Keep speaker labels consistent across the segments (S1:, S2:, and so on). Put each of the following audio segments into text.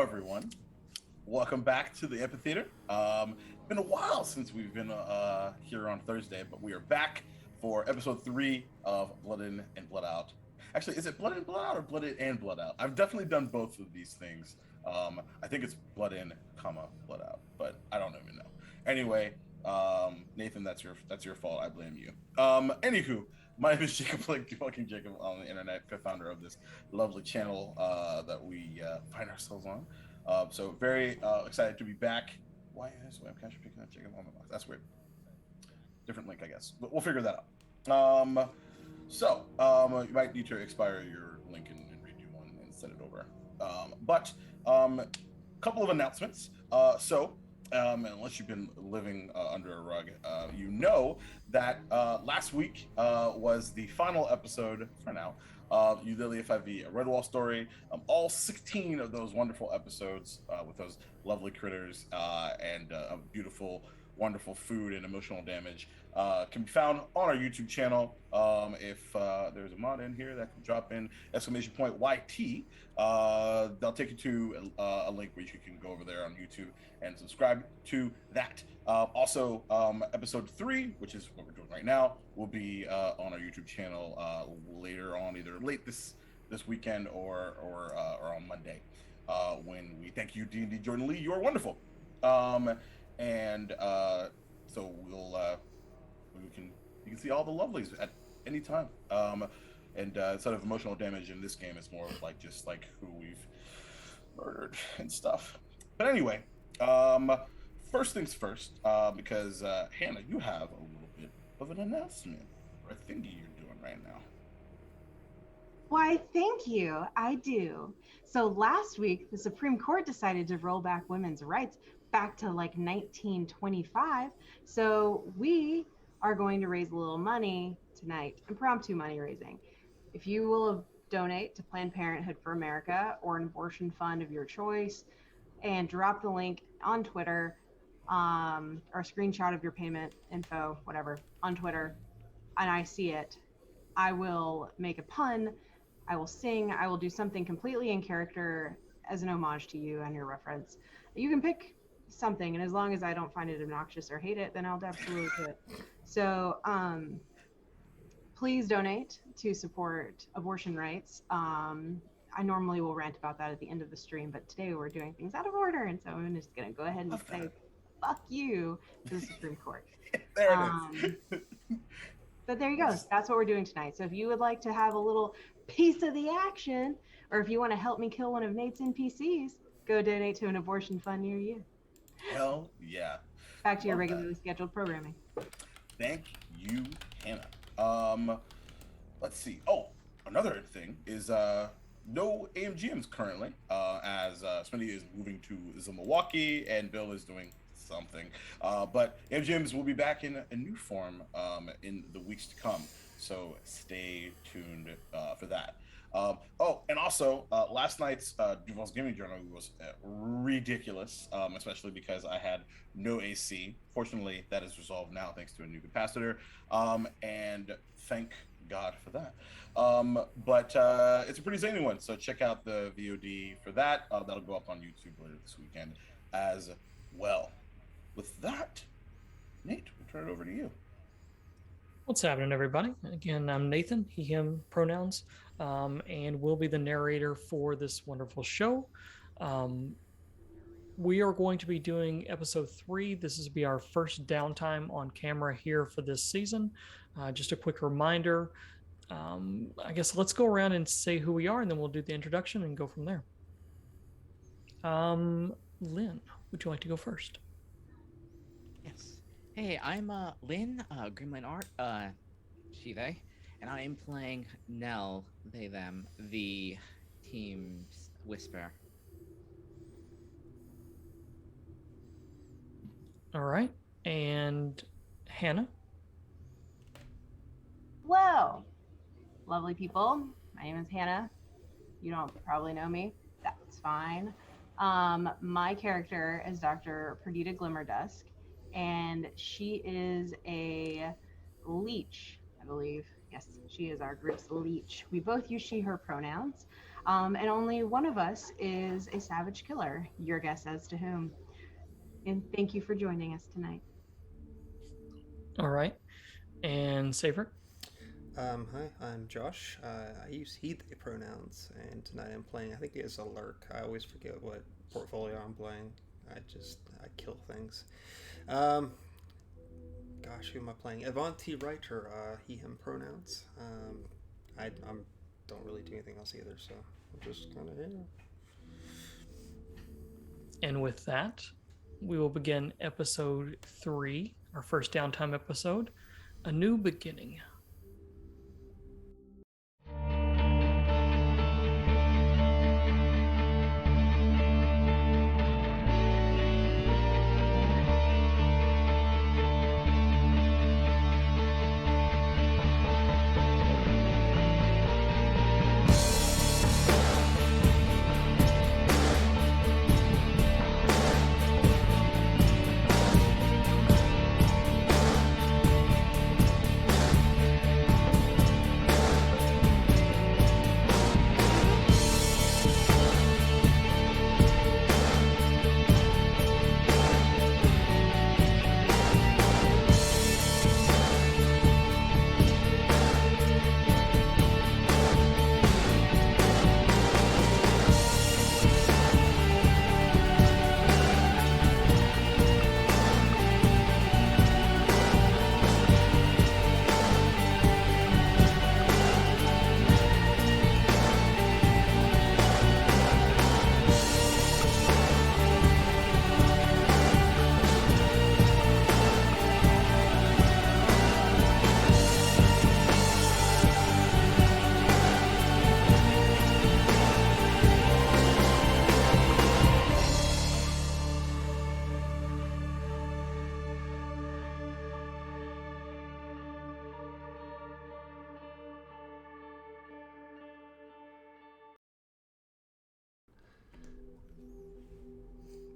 S1: everyone. Welcome back to the Amphitheater. It's been a while since we've been here on Thursday, but we are back for episode 3 of Blood In and Blood Out. Actually, is it Blood In, Blood Out, or Blood In and Blood Out? I've definitely done both of these things. I think it's Blood In, Blood Out, but I don't even know. Anyway, Nathan, that's your fault. I blame you. Anywho, my name is Jacob, like fucking Jacob on the internet, co-founder of this lovely channel that we find ourselves on. So very excited to be back. Why is Webcaster picking up Jacob on the box? That's weird. Different link, I guess. But we'll figure that out. You might need to expire your link and redo one and send it over. But couple of announcements. Unless you've been living under a rug, you know that last week was the final episode for now of Eudalia 5e, a Redwall story. All 16 of those wonderful episodes with those lovely critters and beautiful, wonderful food and emotional damage can be found on our YouTube channel. If there's a mod in here that can drop in !YT, they'll take you to a link where you can go over there on YouTube and subscribe to that. Also, episode 3, which is what we're doing right now, will be on our YouTube channel later on, either late this weekend or on Monday, when we thank you, D&D Jordan Lee. You're wonderful. So you can see all the lovelies at any time. Instead of emotional damage in this game, it's more of like just like who we've murdered and stuff. But anyway, first things first, because Hannah, you have a little bit of an announcement or a thingy you're doing right now.
S2: Why, thank you. I do. So last week, the Supreme Court decided to roll back women's rights back to like 1925. So we are going to raise a little money tonight, impromptu money raising. If you will donate to Planned Parenthood for America or an abortion fund of your choice and drop the link on Twitter or a screenshot of your payment info, whatever, on Twitter, and I see it, I will make a pun, I will sing, I will do something completely in character as an homage to you and your reference. You can pick something, and as long as I don't find it obnoxious or hate it, then I'll absolutely do it. So please donate to support abortion rights. I normally will rant about that at the end of the stream, but today we're doing things out of order, and so I'm just going to go ahead and say fuck you to the Supreme Court.
S1: There it is.
S2: But there you go. That's what we're doing tonight. So if you would like to have a little piece of the action, or if you want to help me kill one of Nate's NPCs, go donate to an abortion fund near you.
S1: Hell yeah.
S2: Back to your regularly scheduled programming.
S1: Thank you, Hannah. Let's see. Oh, another thing is no AMGMs currently, as Smitty is moving to Milwaukee and Bill is doing something. But AMGMs will be back in a new form in the weeks to come. So stay tuned for that. And also last night's Duval's Gaming Journal was ridiculous, especially because I had no AC. Fortunately, that is resolved now thanks to a new capacitor, and thank God for that. But it's a pretty zany one, so check out the VOD for that. That'll go up on YouTube later this weekend as well. With that, Nate, we'll turn it over to you.
S3: What's happening, everybody? Again, I'm Nathan, he, him pronouns, and will be the narrator for this wonderful show. We are going to be doing episode 3. This is be our first downtime on camera here for this season. Just a quick reminder, I guess let's go around and say who we are, and then we'll do the introduction and go from there. Lynn, would you like to go first?
S4: Yes. Hey, I'm Lynn, Grimline Art, she, they, and I am playing Nell, they, them, the team's whisper.
S3: All right, and Hannah?
S2: Hello, lovely people. My name is Hannah. You don't probably know me. That's fine. My character is Dr. Perdita Glimmerdusk, and she is a leech, I believe. Yes, she is our group's leech. We both use she, her pronouns. And only one of us is a savage killer. Your guess as to whom. And thank you for joining us tonight.
S3: All right. And Saver?
S5: Hi, I'm Josh. I use he, they pronouns, and tonight I'm playing, I think it is a lurk. I always forget what portfolio I'm playing. I kill things. Gosh, who am I playing? Avanti Writer, he, him pronouns. I'm don't really do anything else either, so I'm just kind of here.
S3: And with that, we will begin episode 3, our first downtime episode, A New Beginning.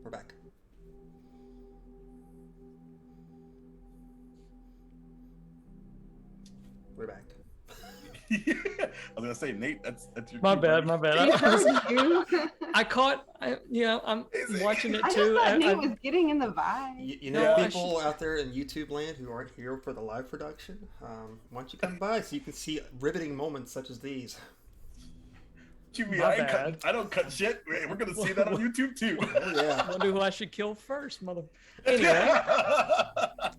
S5: We're back. We're back.
S1: I was gonna say, Nate, that's your
S3: My
S1: cue,
S3: bad,
S1: buddy.
S3: my
S2: We
S3: bad.
S2: heard you.
S3: I'm watching it
S2: I just
S3: too.
S2: thought Nate was getting in the vibe.
S5: You know,
S3: Yeah,
S5: people out there in YouTube land who aren't here for the live production, why don't you come by so you can see riveting moments such as these?
S1: You mean,
S3: My bad.
S1: I don't cut shit. We're gonna see that on YouTube too.
S5: Oh, yeah.
S3: I wonder who I should kill first, mother. Anyway,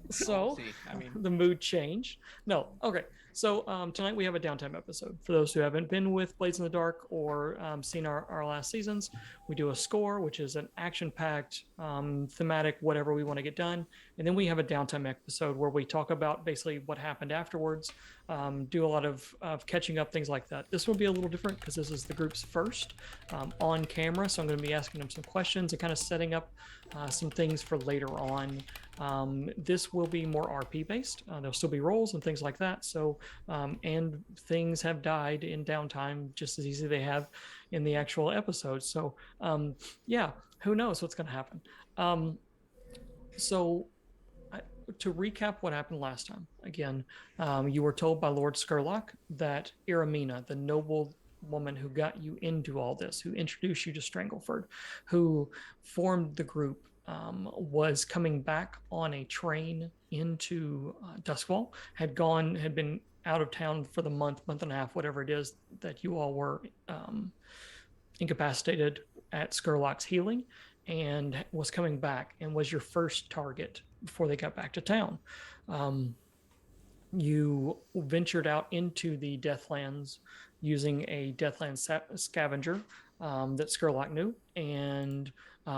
S3: so
S4: See, I mean,
S3: the mood changed. No, okay. So tonight we have a downtime episode. For those who haven't been with Blades in the Dark or seen our last seasons, we do a score, which is an action-packed, thematic, whatever we want to get done. And then we have a downtime episode where we talk about basically what happened afterwards, do a lot of catching up, things like that. This will be a little different because this is the group's first on camera. So I'm going to be asking them some questions and kind of setting up some things for later on. This will be more RP based. There'll still be rolls and things like that. So, and things have died in downtime just as easy they have in the actual episode. So, yeah, who knows what's going to happen. To recap what happened last time, again, you were told by Lord Skurlock that Iramina, the noble woman who got you into all this, who introduced you to Strangleford, who formed the group, was coming back on a train into Duskwall, had been out of town for the month and a half, whatever it is that you all were incapacitated at Skurlock's healing, and was coming back and was your first target before they got back to town. You ventured out into the Deathlands using a Deathlands scavenger that Skurlock knew, and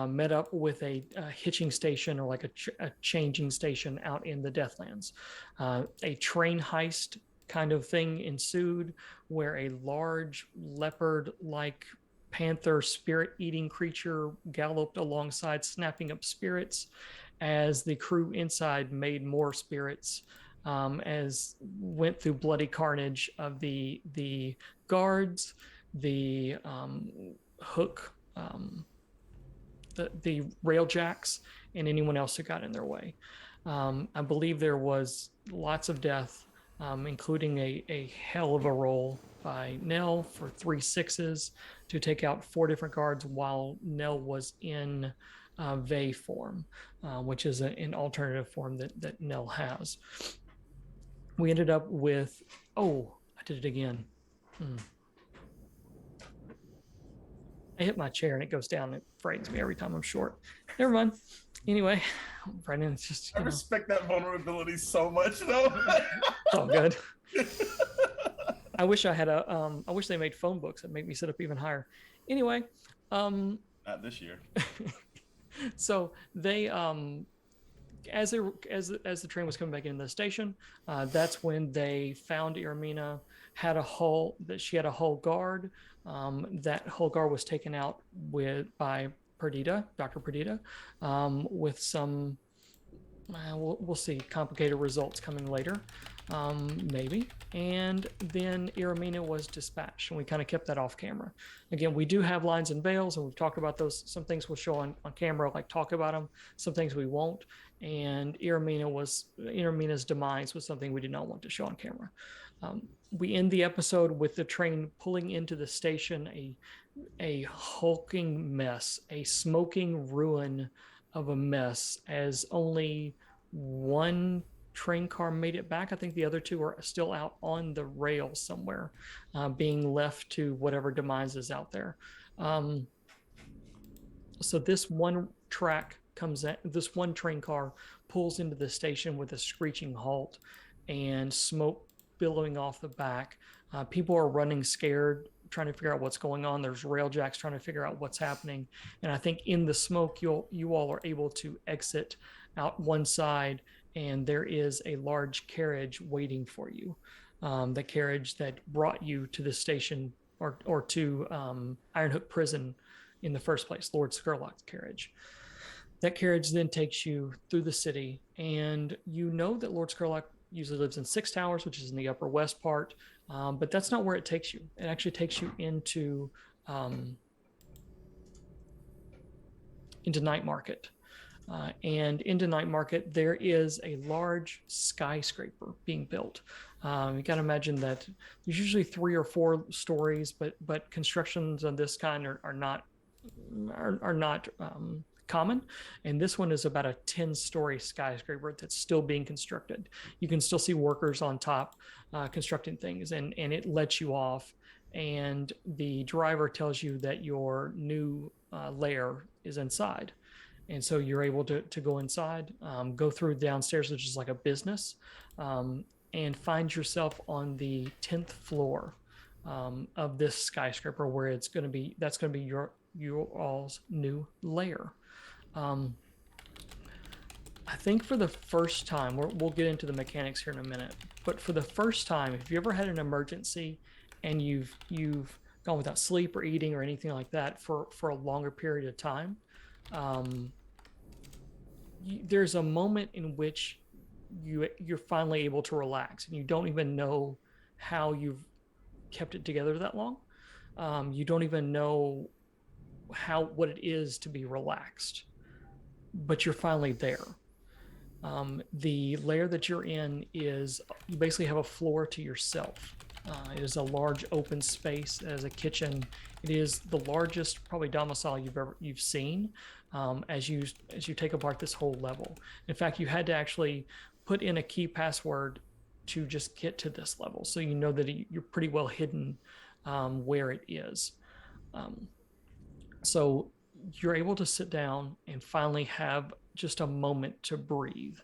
S3: met up with a hitching station, or like a changing station out in the Deathlands. A train heist kind of thing ensued, where a large leopard-like panther spirit-eating creature galloped alongside, snapping up spirits, as the crew inside made more spirits, as went through bloody carnage of the guards, the hook, the rail jacks, and anyone else who got in their way. I believe there was lots of death, including a hell of a roll by Nell for 3 6s to take out 4 different guards while Nell was in Vey form, which is an alternative form that Nell has. We ended up with, oh, I did it again. I hit my chair and it goes down. It frightens me every time I'm short. Never mind. Anyway, Brendan, it's just,
S1: I respect that vulnerability so much, though.
S3: It's all good. I wish I had I wish they made phone books that make me sit up even higher. Anyway,
S1: not this year.
S3: So they as the train was coming back into the station, that's when they found Iramina had a hull guard. That hull guard was taken out by Perdita, Dr. Perdita, with some we'll see complicated results coming later, maybe. And then Iramina was dispatched, and we kind of kept that off camera. Again, we do have lines and veils, and we've talked about those. Some things we'll show on camera, like talk about them. Some things we won't. And Iramina's demise was something we did not want to show on camera. We end the episode with the train pulling into the station, a hulking mess, a smoking ruin of a mess, as only one train car made it back. I think the other 2 are still out on the rail somewhere, being left to whatever demise is out there. So this one this one train car pulls into the station with a screeching halt and smoke billowing off the back. People are running scared, trying to figure out what's going on. There's railjacks trying to figure out what's happening. And I think in the smoke, you all are able to exit out one side, and there is a large carriage waiting for you. The carriage that brought you to the station or to Ironhook Prison in the first place, Lord Skurlock's carriage. That carriage then takes you through the city, and you know that Lord Skurlock usually lives in 6 Towers, which is in the upper west part, but that's not where it takes you. It actually takes you into Night Market. And into Night Market, there is a large skyscraper being built. You got to imagine that there's usually 3 or 4 stories, but constructions of this kind are not common. And this one is about a 10-story skyscraper that's still being constructed. You can still see workers on top constructing things, and it lets you off. And the driver tells you that your new lair is inside. And so you're able to go inside, go through downstairs, which is like a business, and find yourself on the 10th floor of this skyscraper, where that's going to be your all's new lair. I think for the first time, we'll get into the mechanics here in a minute, but for the first time, if you ever had an emergency and you've gone without sleep or eating or anything like that for a longer period of time, there's a moment in which you're finally able to relax, and you don't even know how you've kept it together that long. You don't even know what it is to be relaxed, but you're finally there. The lair that you're in is, you basically have a floor to yourself. It is a large open space. It has a kitchen. It is the largest probably domicile you've seen as you take apart this whole level. In fact, you had to actually put in a key password to just get to this level, so you know that you're pretty well hidden where it is. So you're able to sit down and finally have just a moment to breathe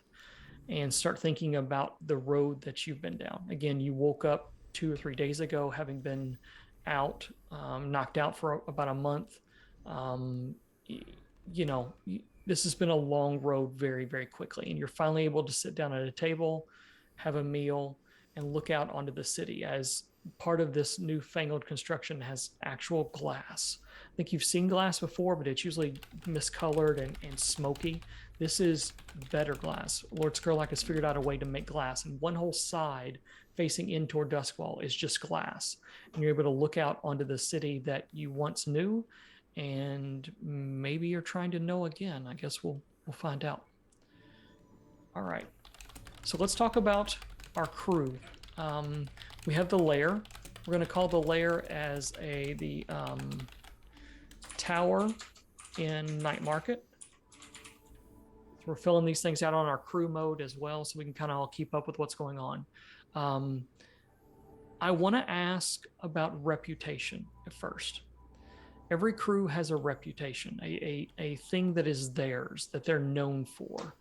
S3: and start thinking about the road that you've been down. Again, you woke up 2 or 3 days ago, having been out, knocked out for about a month. This has been a long road very, very quickly, and you're finally able to sit down at a table, have a meal, and look out onto the city, as part of this newfangled construction has actual glass. I think you've seen glass before, but it's usually miscolored and smoky. This is better glass. Lord Skurlock has figured out a way to make glass, and one whole side facing in toward Duskwall is just glass. And you're able to look out onto the city that you once knew, and maybe you're trying to know again. I guess we'll find out. All right. So let's talk about our crew We have the lair. We're going to call the lair as the tower in Night Market. So we're filling these things out on our crew mode as well, so we can kind of all keep up with what's going on. I want to ask about reputation at first. Every crew has a reputation, a thing that is theirs, that they're known for.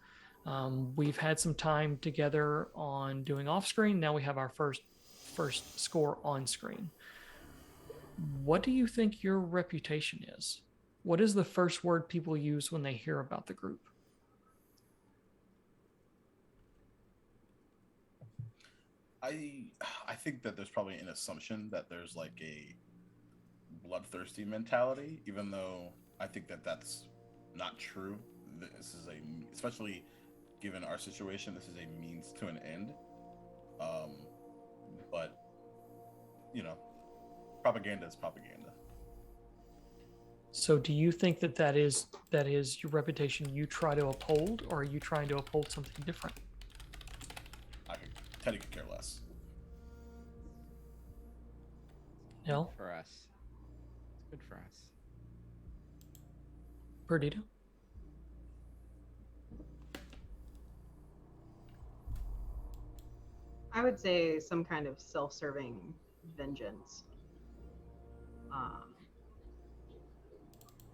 S3: We've had some time together on doing off screen. Now we have our first score on screen. What do you think your reputation is? What is the first word people use when they hear about the group?
S1: I think that there's probably an assumption that there's like a bloodthirsty mentality, even though I think that that's not true. This is especially given our situation, this is a means to an end. But you know, propaganda is propaganda.
S3: So do you think that is your reputation you try to uphold, or are you trying to uphold something different?
S1: Teddy could care less.
S3: No?
S4: Good for us. It's good for us.
S3: Perdita?
S2: I would say some kind of self-serving vengeance.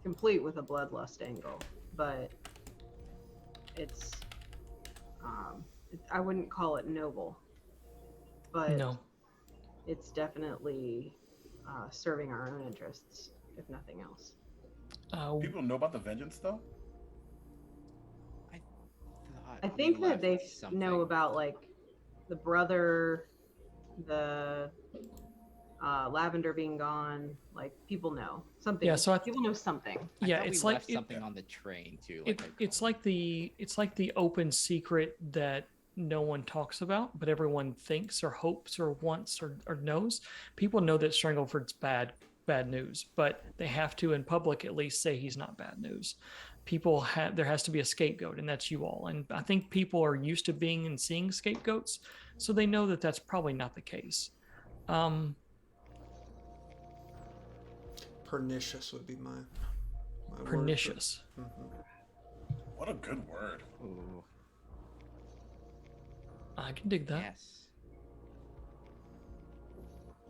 S2: Complete with a bloodlust angle, but it's I wouldn't call it noble, but
S3: No.
S2: it's definitely serving our own interests, if nothing else.
S1: People know about the vengeance though.
S2: I think that they know about like the brother, the Lavender being gone. Like people know something.
S3: Yeah, so
S2: people know something.
S3: Yeah,
S4: we
S3: it's like
S4: left something on the train too.
S3: it's like the open secret that no one talks about, but everyone thinks or hopes or wants or knows. People know that Strangleford's bad news, but they have to in public at least say he's not bad news. There has to be a scapegoat, and that's you all. And I think people are used to being and seeing scapegoats, so they know that that's probably not the case.
S5: Pernicious would be my
S3: Pernicious.
S5: Word for...
S1: What a good word.
S4: Ooh.
S3: I can dig that.
S4: Yes.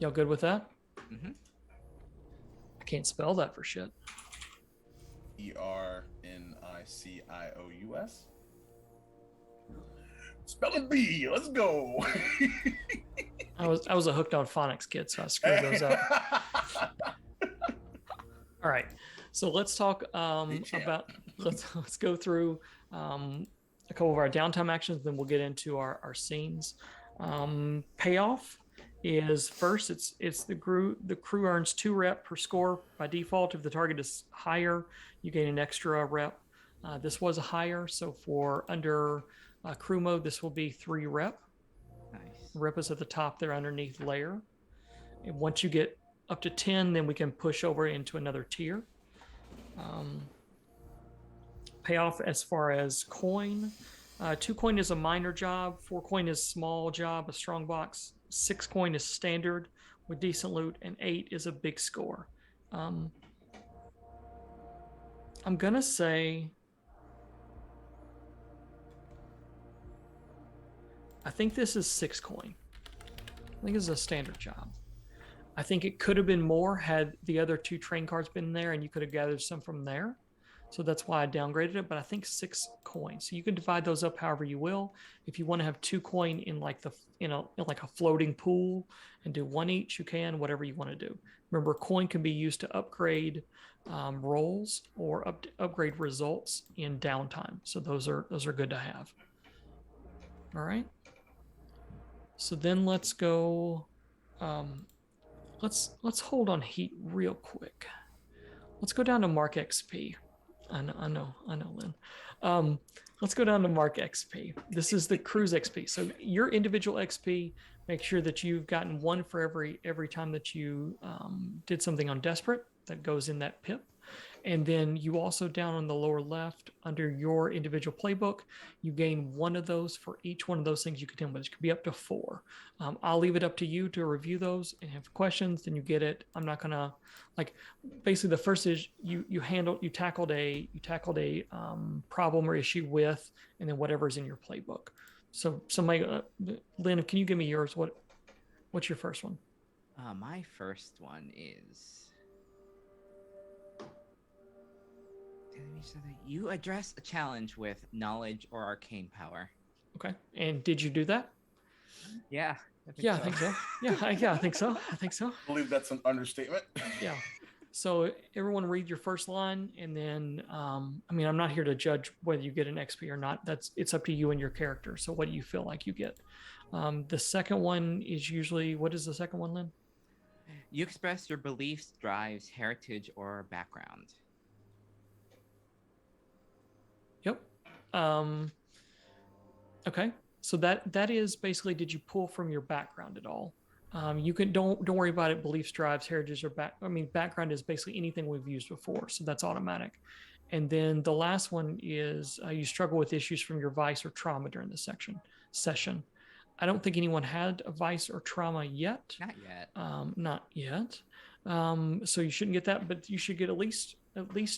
S3: Y'all good with that?
S4: Mm-hmm.
S3: I can't spell that for shit.
S1: ERNICIOUS. Spelling bee. Let's go.
S3: I was a hooked on phonics kid, so I screwed those up. All right, so let's talk about let's go through a couple of our downtime actions, then we'll get into our scenes. Payoff is first. It's the crew earns 2 rep per score by default. If the target is higher, you gain an extra rep. This was higher, so for under crew mode, this will be 3 rep.
S4: Nice.
S3: Rep is at the top there underneath layer. And once you get up to 10, then we can push over into another tier. Payoff as far as coin. 2 coin is a minor job. 4 coin is small job, a strong box. 6 coin is standard with decent loot, and 8 is a big score. I'm gonna say I think this is 6 coin. I think it's a standard job. I think it could have been more had the other 2 train cards been there, and you could have gathered some from there. So that's why I downgraded it, but I think 6 coins. So you can divide those up however you will. If you want to have 2 coin in like in like a floating pool and do 1 each, you can, whatever you want to do. Remember, coin can be used to upgrade rolls or upgrade results in downtime. So those are good to have. All right. So then let's go. Let's hold on heat real quick. Let's go down to Mark XP. I know, Lynn. Let's go down to Mark XP. This is the cruise XP. So your individual XP, make sure that you've gotten 1 for every time that you did something on Desperate. That goes in that pip. And then you also, down on the lower left under your individual playbook, you gain one of those for each one of those things you contend with. It could be up to 4. I'll leave it up to you to review those, and have questions, then you get it. I'm not gonna, like, basically the first is you tackled a problem or issue with, and then whatever's in your playbook. So somebody, Lynn, can you give me yours? What's your first one?
S4: My first one is. You address a challenge with knowledge or arcane power.
S3: Okay. And did you do that?
S4: Yeah.
S3: I think so. Yeah, I think so. I
S1: I believe that's an understatement.
S3: Yeah. So everyone read your first line, and then I mean, I'm not here to judge whether you get an XP or not. It's up to you and your character. So what do you feel like you get? The second one is usually, what is the second one, Lynn?
S4: You express your beliefs, drives, heritage, or background.
S3: Yep. Okay. So that is basically, did you pull from your background at all? You can don't worry about it. Beliefs, drives, heritage, or background is basically anything we've used before, so that's automatic. And then the last one is you struggle with issues from your vice or trauma during the session. I don't think anyone had a vice or trauma yet.
S4: Not yet.
S3: Not yet. So you shouldn't get that, but you should get at least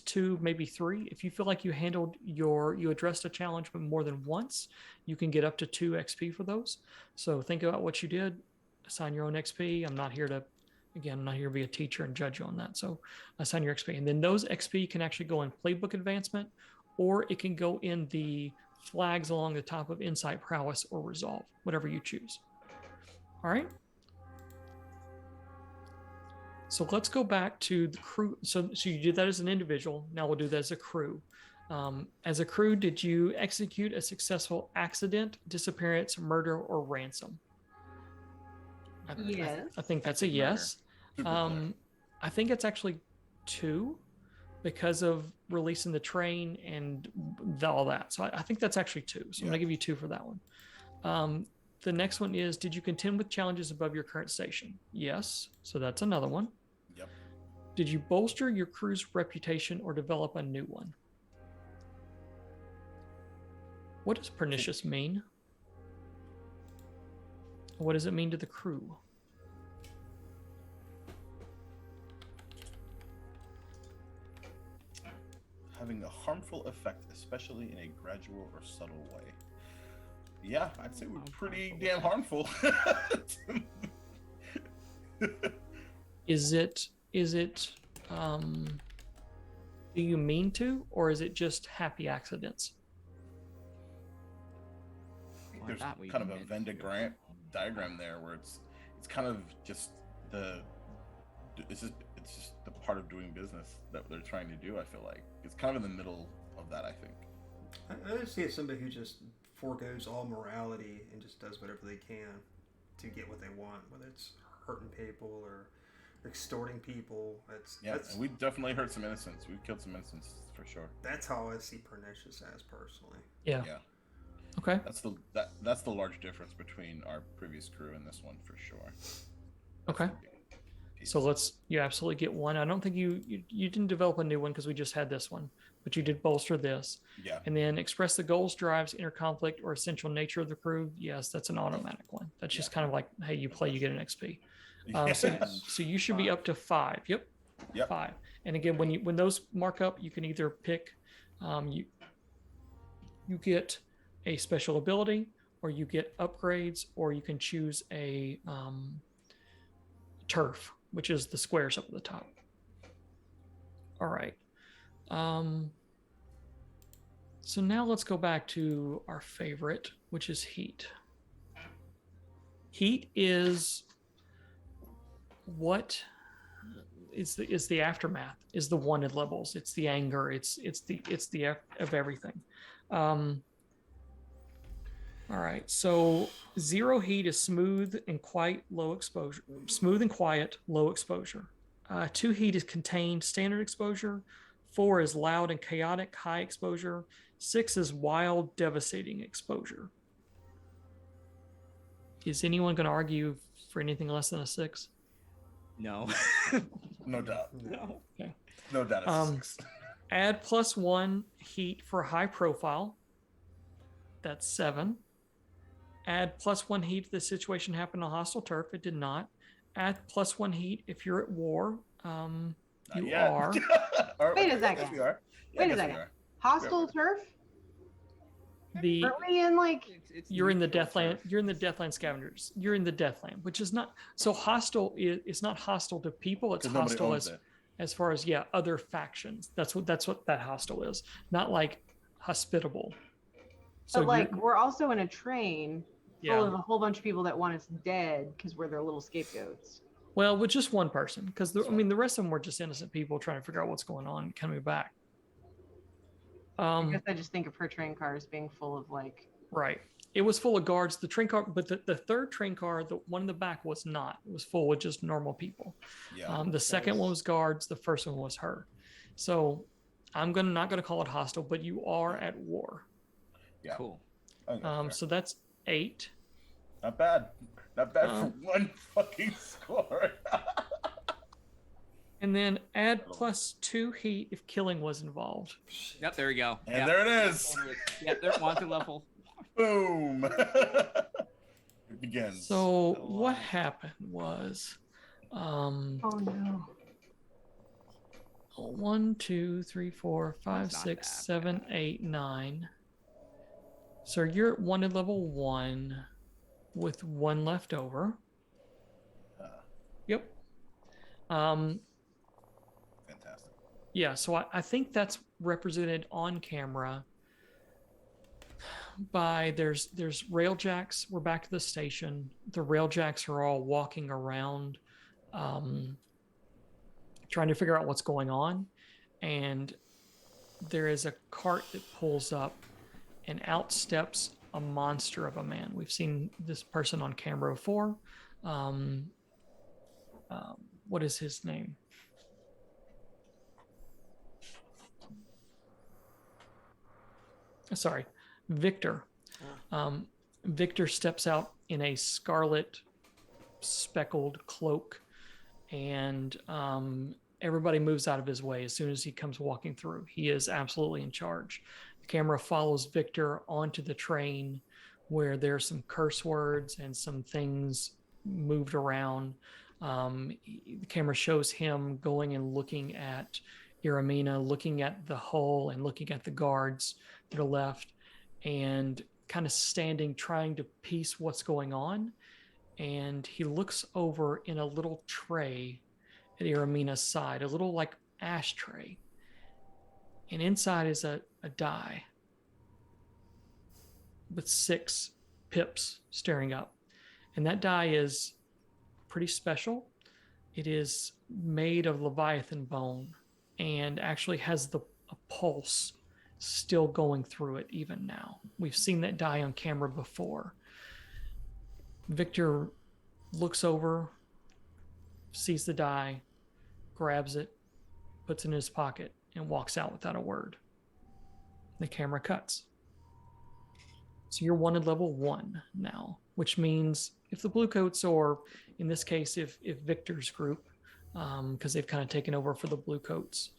S3: 2, maybe 3. If you feel like you addressed a challenge but more than once, you can get up to 2 XP for those. So think about what you did, assign your own XP. I'm not here to be a teacher and judge you on that. So assign your XP. And then those XP can actually go in playbook advancement, or it can go in the flags along the top of insight, prowess, or resolve, whatever you choose. All right. So let's go back to the crew. So you did that as an individual. Now we'll do that as a crew. As a crew, did you execute a accident, disappearance, murder, or ransom?
S2: Yes.
S3: I think that's a yes. I think it's actually 2 because of releasing the train and all that. So I think that's actually 2. So I'm going to give you 2 for that one. The next one is, did you contend with challenges above your current station? Yes. So that's another one.
S1: Yep.
S3: Did you bolster your crew's reputation or develop a new one? What does pernicious mean? What does it mean to the crew?
S1: Having a harmful effect, especially in a gradual or subtle way. Yeah, I'd say we're pretty damn harmful.
S3: Is it do you mean to, or is it just happy accidents?
S1: I think there's kind of a Venn diagram there where it's kind of just it's just the part of doing business that they're trying to do. I feel like it's kind of in the middle of that. I think
S5: I see it as somebody who just foregoes all morality and just does whatever they can to get what they want, whether it's hurting people or extorting people. That's
S1: we definitely hurt some innocents. We've killed some innocents for sure.
S5: That's how I see pernicious as personally.
S3: Yeah. Okay.
S1: That's the large difference between our previous crew and this one for sure.
S3: Okay. So you absolutely get 1. I don't think you didn't develop a new one because we just had this one, but you did bolster this.
S1: Yeah.
S3: And then express the goals, drives, inner conflict, or essential nature of the crew. Yes, that's an automatic one. That's just kind of like, hey, you play, you get an XP. So you should be up to 5. Yep. 5. And again, when those mark up, you can either pick, you get a special ability, or you get upgrades, or you can choose a turf, which is the squares up at the top. All right. So now let's go back to our favorite, which is heat. Heat is what is the aftermath, is the wanted levels. It's the anger. It's the of everything. All right, so 0 heat is smooth and quiet, low exposure. 2 heat is contained, standard exposure. 4 is loud and chaotic, high exposure. 6 is wild, devastating exposure. Is anyone going to argue for anything less than a 6?
S4: No.
S1: No doubt.
S4: No.
S3: Okay.
S1: No doubt it's 6.
S3: Add +1 heat for high profile. That's 7. Add +1 heat if the situation happened on hostile turf. It did not. Add +1 heat if you're at war. You are.
S2: Wait a second.
S1: Yes, we are. Yeah,
S2: Wait a
S1: yes, we
S2: second.
S1: are.
S2: Hostile turf?
S3: The
S2: Are we in like?
S3: you're in the
S4: neutral
S3: Deathland.
S4: turf.
S3: You're in the Deathland Scavengers. You're in the Deathland, which is not so hostile. It's not hostile to people. It's
S1: 'Cause nobody
S3: hostile
S1: owns it.
S3: as far as other factions. That's what that hostile is. Not like hospitable. So
S2: But like,
S3: you're-
S2: we're also in a train full
S3: yeah.
S2: of a whole bunch of people that want us dead because we're their little scapegoats.
S3: Well, with just one person, because I mean the rest of them were just innocent people trying to figure out what's going on and coming back.
S2: I guess I just think of her train car as being full of like.
S3: Right. It was full of guards. The train car, but the third train car, the one in the back, was not. It was full with just normal people.
S1: Yeah.
S3: The second one was guards. The first one was her. So I'm not gonna call it hostile, but you are at war.
S1: Yeah.
S4: Cool.
S1: I think that's fair.
S3: So that's 8.
S1: Not bad. Not bad
S3: Um,
S1: for one fucking score.
S3: And then add +2 heat if killing was involved.
S4: Yep, there we go.
S1: And
S4: Yep.
S1: there it is.
S4: Yep, they're wanted level.
S1: Boom. It begins.
S3: So what happened was,
S2: Oh no.
S3: 1, 2, 3, 4, 5,
S4: That's not
S3: 6,
S4: that
S3: 7, 8, 9. So you're at wanted level 1 with 1 left over. Yep.
S1: Fantastic.
S3: Yeah, so I think that's represented on camera by there's railjacks. We're back to the station. The railjacks are all walking around, trying to figure out what's going on, and there is a cart that pulls up, and out steps a monster of a man. We've seen this person on camera before. What is his name? Sorry, Victor. Victor steps out in a scarlet speckled cloak, and everybody moves out of his way as soon as he comes walking through. He is absolutely in charge. The camera follows Victor onto the train where there's some curse words and some things moved around. The camera shows him going and looking at Iramina, looking at the hull and looking at the guards that are left, and kind of standing trying to piece what's going on. And he looks over in a little tray at Iramina's side, a little like ashtray, and inside is a die with 6 pips staring up. And that die is pretty special. It is made of Leviathan bone and actually has a pulse still going through it even now. We've seen that die on camera before. Victor looks over, sees the die, grabs it, puts it in his pocket, and walks out without a word. The camera cuts. So you're wanted level 1 now, which means if the Bluecoats, or in this case, if Victor's group, because they've kind of taken over for the Bluecoats,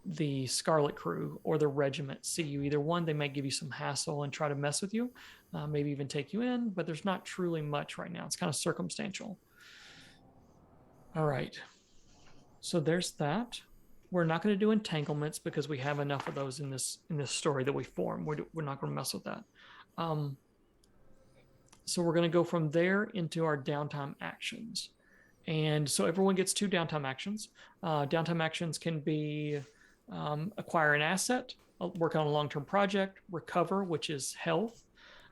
S3: the Scarlet Crew or the regiment see you, either one, they might give you some hassle and try to mess with you, maybe even take you in, but there's not truly much right now. It's kind of circumstantial. All right. So there's that. We're not going to do entanglements because we have enough of those in this story that we form. We're not going to mess with that. So we're going to go from there into our downtime actions. And so everyone gets 2 downtime actions. Downtime actions can be acquire an asset, work on a long-term project, recover, which is health,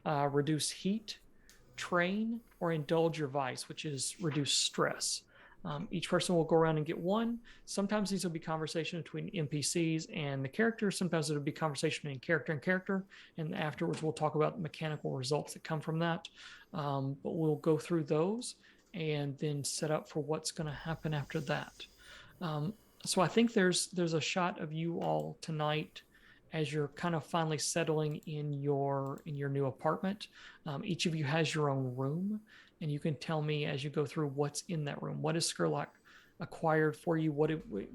S3: reduce heat, train, or indulge your vice, which is reduce stress. Each person will go around and get 1. Sometimes these will be conversation between NPCs and the character. Sometimes it'll be conversation between character and character. And afterwards, we'll talk about mechanical results that come from that. But we'll go through those and then set up for what's going to happen after that. So I think there's a shot of you all tonight as you're kind of finally settling in your new apartment. Each of you has your own room, and you can tell me as you go through what's in that room. What is Skurlock acquired for you?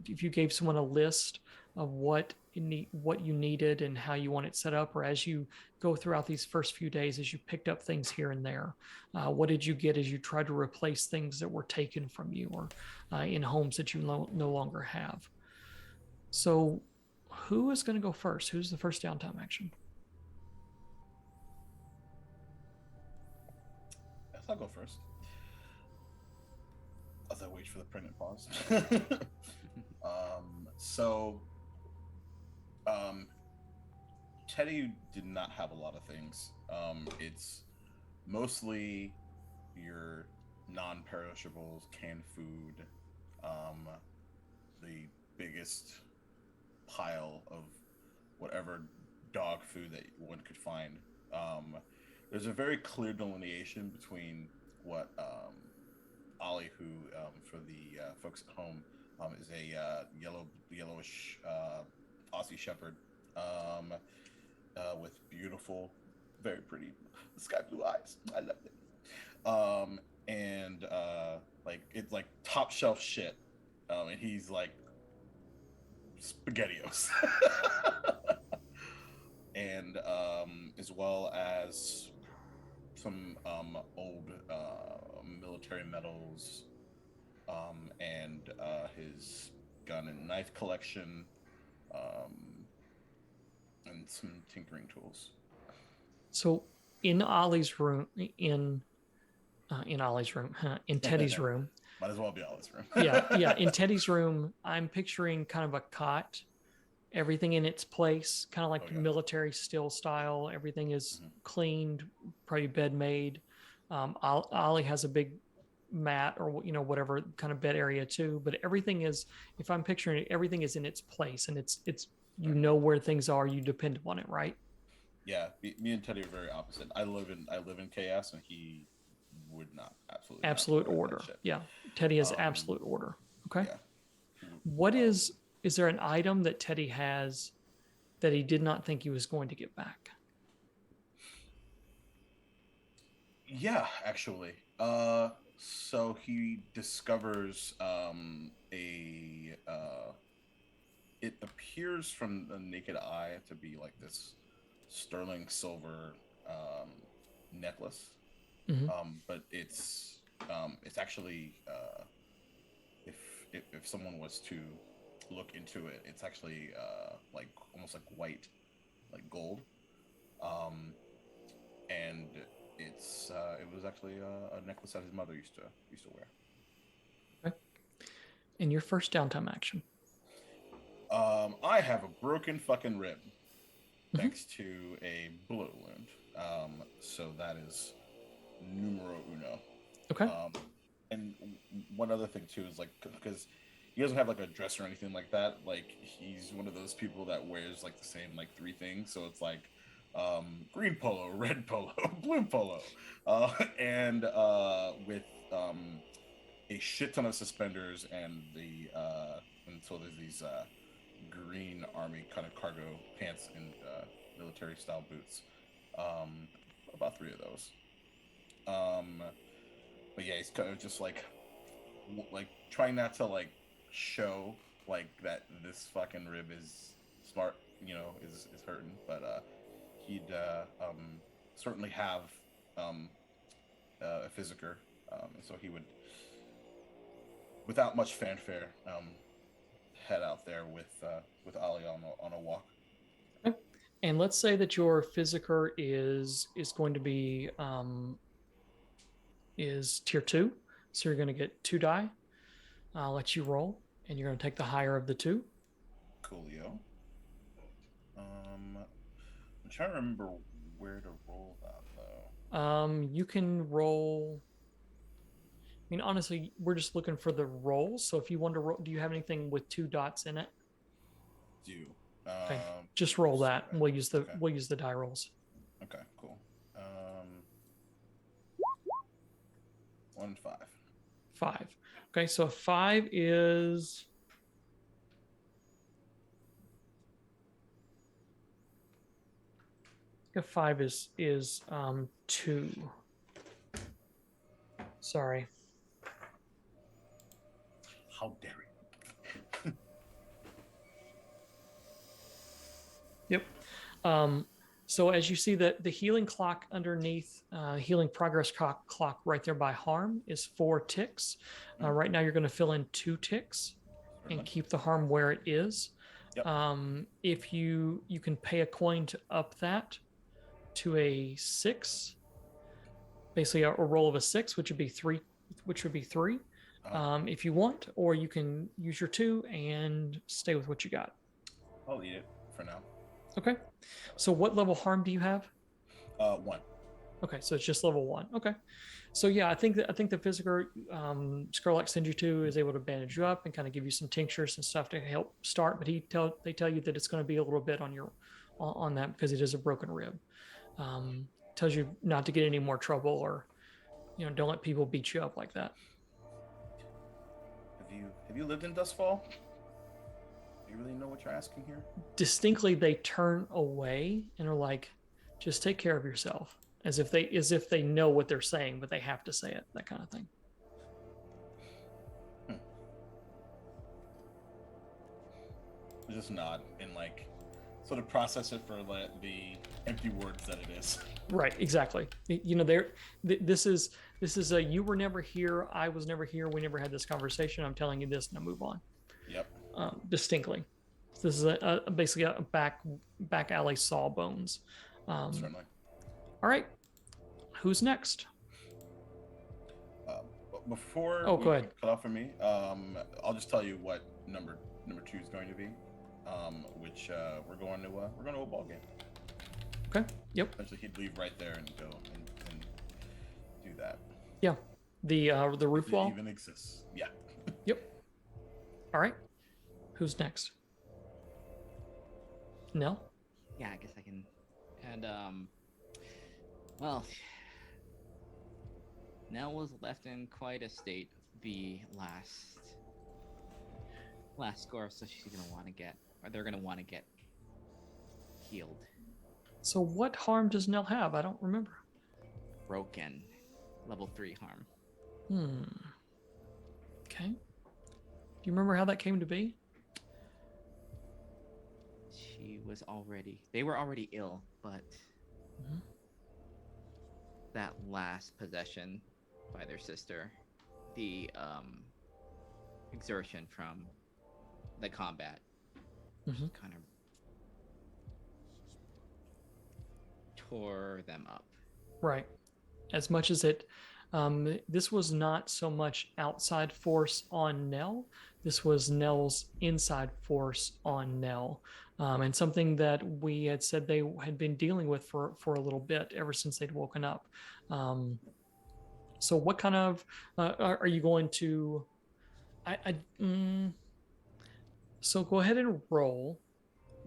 S3: If you gave someone a list of what you needed and how you want it set up, or as you go throughout these first few days, as you picked up things here and there, what did you get as you tried to replace things that were taken from you or in homes that you no longer have? So, who is going to go first? Who's the first downtime action?
S1: Yes, I'll go first. As I wait for the pregnant pause. So, Teddy did not have a lot of things. It's mostly your non-perishables, canned food, the biggest pile of whatever dog food that one could find. There's a very clear delineation between what Ollie, who for the folks at home, is a yellowish Aussie Shepherd with beautiful, very pretty sky blue eyes. I love it. And like it's like top shelf shit. And he's like SpaghettiOs. And as well as some old military medals, and his gun and knife collection, and some tinkering tools.
S3: So in Ollie's room, in Teddy's room.
S1: Might as well be Ollie's room.
S3: yeah. In Teddy's room, I'm picturing kind of a cot, everything in its place, kind of like military still style. Everything is cleaned, probably bed made. Ollie has a big mat or whatever kind of bed area too, but everything is, if I'm picturing it, everything is in its place, and it's where things are, you depend upon it, right?
S1: Yeah, me and Teddy are very opposite. I live in chaos, and he would not
S3: absolute order. Yeah, Teddy has absolute order. Okay. Yeah. What is there an item that Teddy has that he did not think he was going to get back?
S1: Yeah, actually. So he discovers it appears from the naked eye to be like this sterling silver necklace.
S3: Mm-hmm.
S1: But it's actually if someone was to look into it, it's actually like almost like white, like gold, and it was actually a necklace that his mother used to wear.
S3: Okay. And your first downtime action?
S1: I have a broken fucking rib, thanks to a bullet wound. So that is numero uno.
S3: Okay.
S1: And one other thing too is like, because he doesn't have like a dress or anything like that. Like he's one of those people that wears like the same like three things. So it's like green polo, red polo, blue polo, and with a shit ton of suspenders and so there's these green army kind of cargo pants and military style boots. About 3 of those. But yeah, he's kind of just like trying not to like show like that this fucking rib is smart, is hurting, but he'd certainly have a physiker, so he would, without much fanfare, head out there with Ollie on a walk.
S3: Okay. And let's say that your physiker is going to be is tier 2, so you're going to get 2 die. I'll let you roll, and you're going to take the higher of the 2.
S1: Coolio. I'm trying to remember where to roll that though.
S3: You can roll. I mean, honestly, we're just looking for the rolls. So if you want to roll, do you have anything with 2 dots in it?
S1: Do.
S3: Okay. Just roll that, and we'll use the die rolls.
S1: Okay, cool. 1 5.
S3: 5. Okay, so 5 is. A 5 is 2. Sorry.
S1: How dare you?
S3: Yep. So as you see that the healing clock underneath, healing progress clock right there by harm is 4 ticks. Right now you're going to fill in 2 ticks and keep the harm where it is.
S1: Yep.
S3: If you can pay a coin to up that to a 6, basically a roll of a 6, which would be 3, if you want, or you can use your 2 and stay with what you got.
S1: I'll eat it for now.
S3: Okay. So what level harm do you have?
S1: 1.
S3: Okay, so it's just level 1. Okay. So yeah, I think the physical Skurlock sends you to is able to bandage you up and kind of give you some tinctures and stuff to help start, but they tell you that it's going to be a little bit on that because it is a broken rib. Tells you not to get any more trouble, or don't let people beat you up like that.
S1: Have you lived in Dustfall? Do you really know what you're asking here?
S3: Distinctly, they turn away and are like, "Just take care of yourself," as if they know what they're saying, but they have to say it. That kind of thing.
S1: Just nod and sort of process it for the empty words that it is.
S3: Right, exactly. This is a you were never here, I was never here, we never had this conversation. I'm telling you this, now move on.
S1: Yep.
S3: Distinctly, this is basically a back alley sawbones.
S1: Certainly.
S3: All right, who's next?
S1: Before
S3: go ahead.
S1: Cut off for me, I'll just tell you what number 2 is going to be. Which we're going to a ball game.
S3: Okay. Yep.
S1: Essentially, he'd leave right there and go and do that.
S3: Yeah. The roof wall
S1: even exists. Yeah.
S3: Yep. All right. Who's next? Nell?
S4: Yeah, I guess I can. And well, Nell was left in quite a state the last score, so she's gonna want to get, or they're gonna want to get healed.
S3: So what harm does Nell have? I don't remember.
S4: Broken, level 3 harm.
S3: Okay. Do you remember how that came to be?
S4: They were already ill, but that last possession by their sister, the exertion from the combat, kind of tore them up.
S3: Right. As much as it, this was not so much outside force on Nell. This was Nell's inside force on Nell. And something that we had said they had been dealing with for a little bit, ever since they'd woken up. So what kind of, are you going to, so go ahead and roll.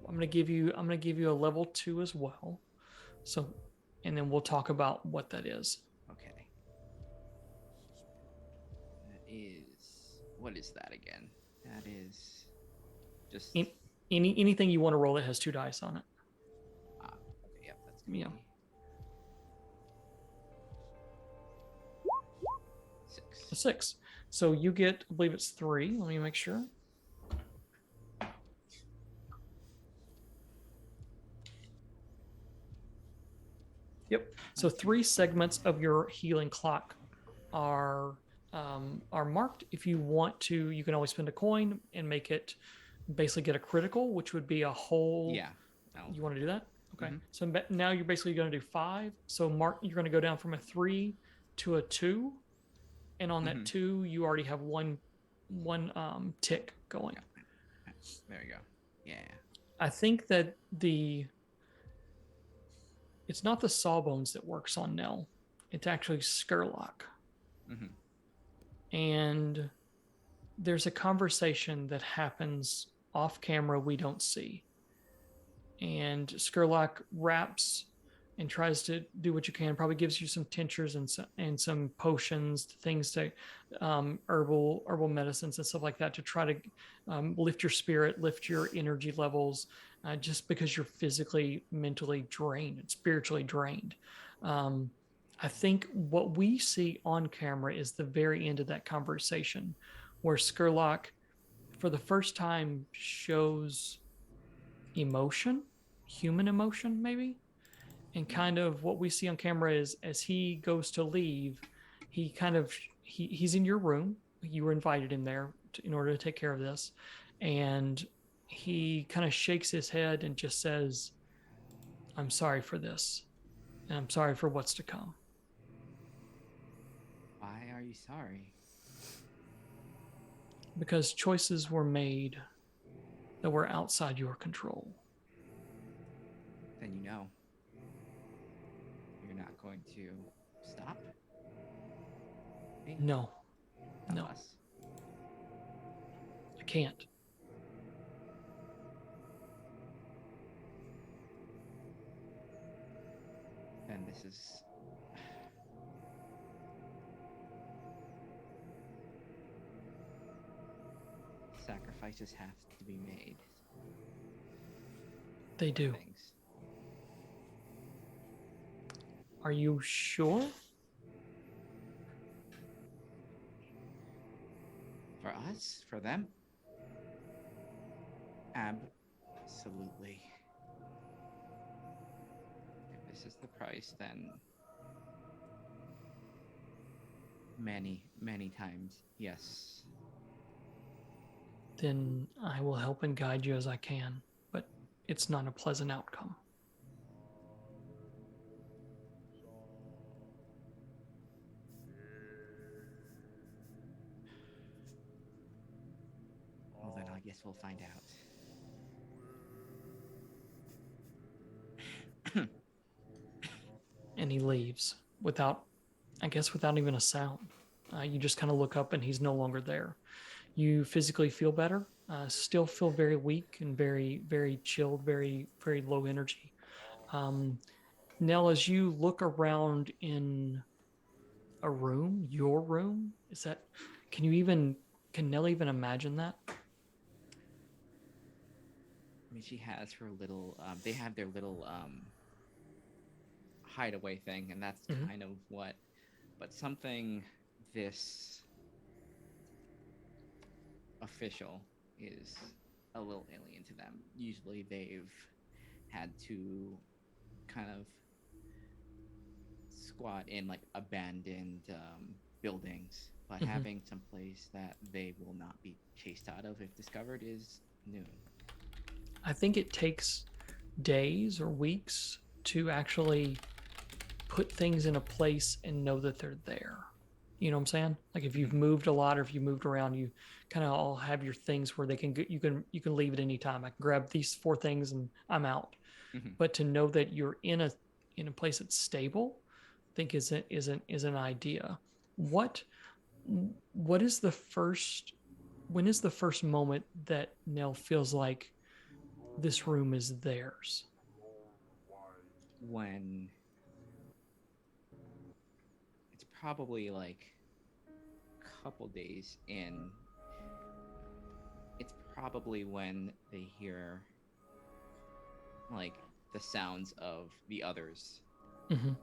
S3: I'm going to give you a level 2 as well. So, and then we'll talk about what that is.
S4: Okay. What is that again? That is just
S3: anything you want to roll that has 2 dice on it.
S4: Okay, yep, that's gonna be 6.
S3: A 6. So you get, I believe it's 3. Let me make sure. Yep. So 3 segments of your healing clock are marked. If you want to, you can always spend a coin and make it basically get a critical, which would be a whole.
S4: Yeah. No.
S3: You want to do that? Okay. So now you're basically going to do 5. So you're going to go down from a 3 to a 2, and on that 2, you already have one tick going.
S4: Yeah. There you go. Yeah.
S3: I think that it's not the sawbones that works on Nell. It's actually Skurlock. And there's a conversation that happens off camera we don't see. And Skurlock raps and tries to do what you can. Probably gives you some tinctures and some potions, things to herbal medicines and stuff like that to try to lift your spirit, lift your energy levels, just because you're physically, mentally drained and spiritually drained. I think what we see on camera is the very end of that conversation where Skurlock, for the first time, shows emotion, human emotion, maybe. And kind of what we see on camera is as he goes to leave, he kind of he's in your room. You were invited in there in order to take care of this, and he kind of shakes his head and just says, "I'm sorry for this, and I'm sorry for what's to come."
S4: Why are you sorry?
S3: Because choices were made that were outside your control.
S4: Then you know. You're not going to stop? Me?
S3: No,
S4: Not
S3: no,
S4: us.
S3: I can't.
S4: Then this is... Sacrifices have to be made.
S3: They do.
S4: Things.
S3: Are you sure?
S4: For us? For them? Absolutely. If this is the price, then many, many times, yes.
S3: Then I will help and guide you as I can, but it's not a pleasant outcome.
S4: Well, then I guess we'll find out.
S3: And he leaves without even a sound. You just kind of look up and he's no longer there. You physically feel better, still feel very weak and very, very chilled, very, very low energy. Nell, as you look around in a room, your room, can Nell even imagine that?
S4: I mean, she has her little, they have their little hideaway thing, and that's
S3: Mhm.
S4: kind of what, but something this official is a little alien to them. Usually they've had to kind of squat in like abandoned buildings, but
S3: Mhm.
S4: having some place that they will not be chased out of if discovered is new.
S3: I think it takes days or weeks to actually put things in a place and know that they're there. You know what I'm saying? Like if you've moved a lot or if you moved around, you kind of all have your things where they can get, you can leave at any time. I can grab these 4 things and I'm out.
S4: Mm-hmm.
S3: But to know that you're in a place that's stable, I think is an idea. What is the first when is the first moment that Nell feels like this room is theirs?
S4: When it's probably like a couple days in, it's probably when they hear like the sounds of the others
S3: Mm-hmm.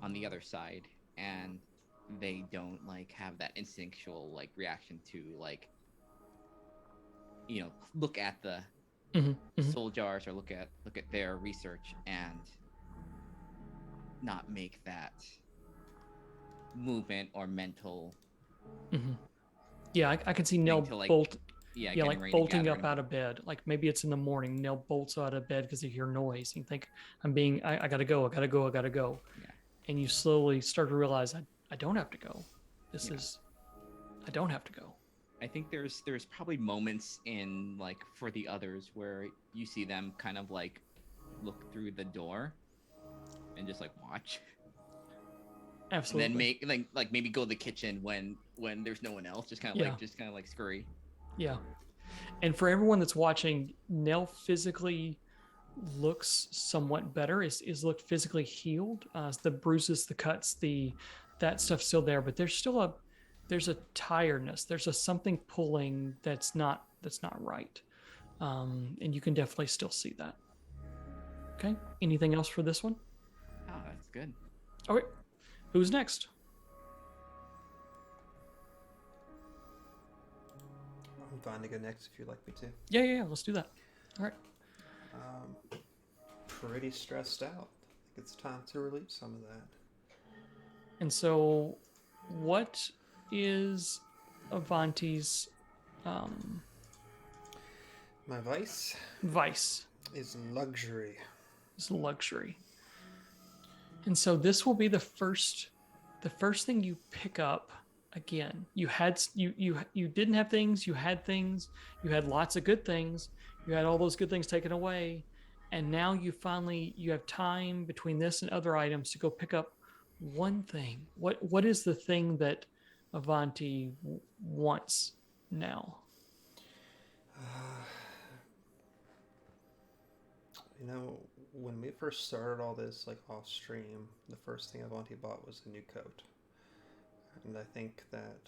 S4: on the other side, and they don't like have that instinctual like reaction to like, you know, look at the
S3: Mm-hmm. Mm-hmm.
S4: soul jars or look at their research and not make that movement or mental.
S3: Mm-hmm. Yeah, I can see
S4: thing
S3: Nell
S4: to, like,
S3: bolt.
S4: Yeah,
S3: Yeah,
S4: getting
S3: like
S4: ready to
S3: bolting
S4: gather
S3: up out of bed. Like maybe it's in the morning. Nell bolts out of bed because you hear noise. You think, I gotta go.
S4: Yeah.
S3: And you slowly start to realize, I don't have to go.
S4: Yeah.
S3: I don't have to go.
S4: I think there's probably moments in like for the others where you see them kind of like look through the door and just like watch.
S3: Absolutely.
S4: And then make like maybe go to the kitchen when there's no one else, just kind of like scurry.
S3: Yeah. And for everyone that's watching, Nell physically looks somewhat better, is looked physically healed. The bruises, the cuts, that stuff's still there, but there's a tiredness. There's a something pulling that's not right. And you can definitely still see that. Okay. Anything else for this one?
S4: Oh, that's good.
S3: Okay. Who's next?
S5: fine to go next if you'd like me to.
S3: Yeah. Let's do that. All right.
S5: Pretty stressed out. I think it's time to release some of that.
S3: And so, what is Avanti's
S5: My vice
S3: vice?
S5: is luxury.
S3: Is luxury. And so this will be the first thing you pick up again. You didn't have things, you had things, you had lots of good things, you had all those good things taken away, and now you have time between this and other items to go pick up one thing. What is the thing that Avanti wants now?
S5: You know, when we first started all this, like off stream, the first thing Avanti bought was a new coat, and I think that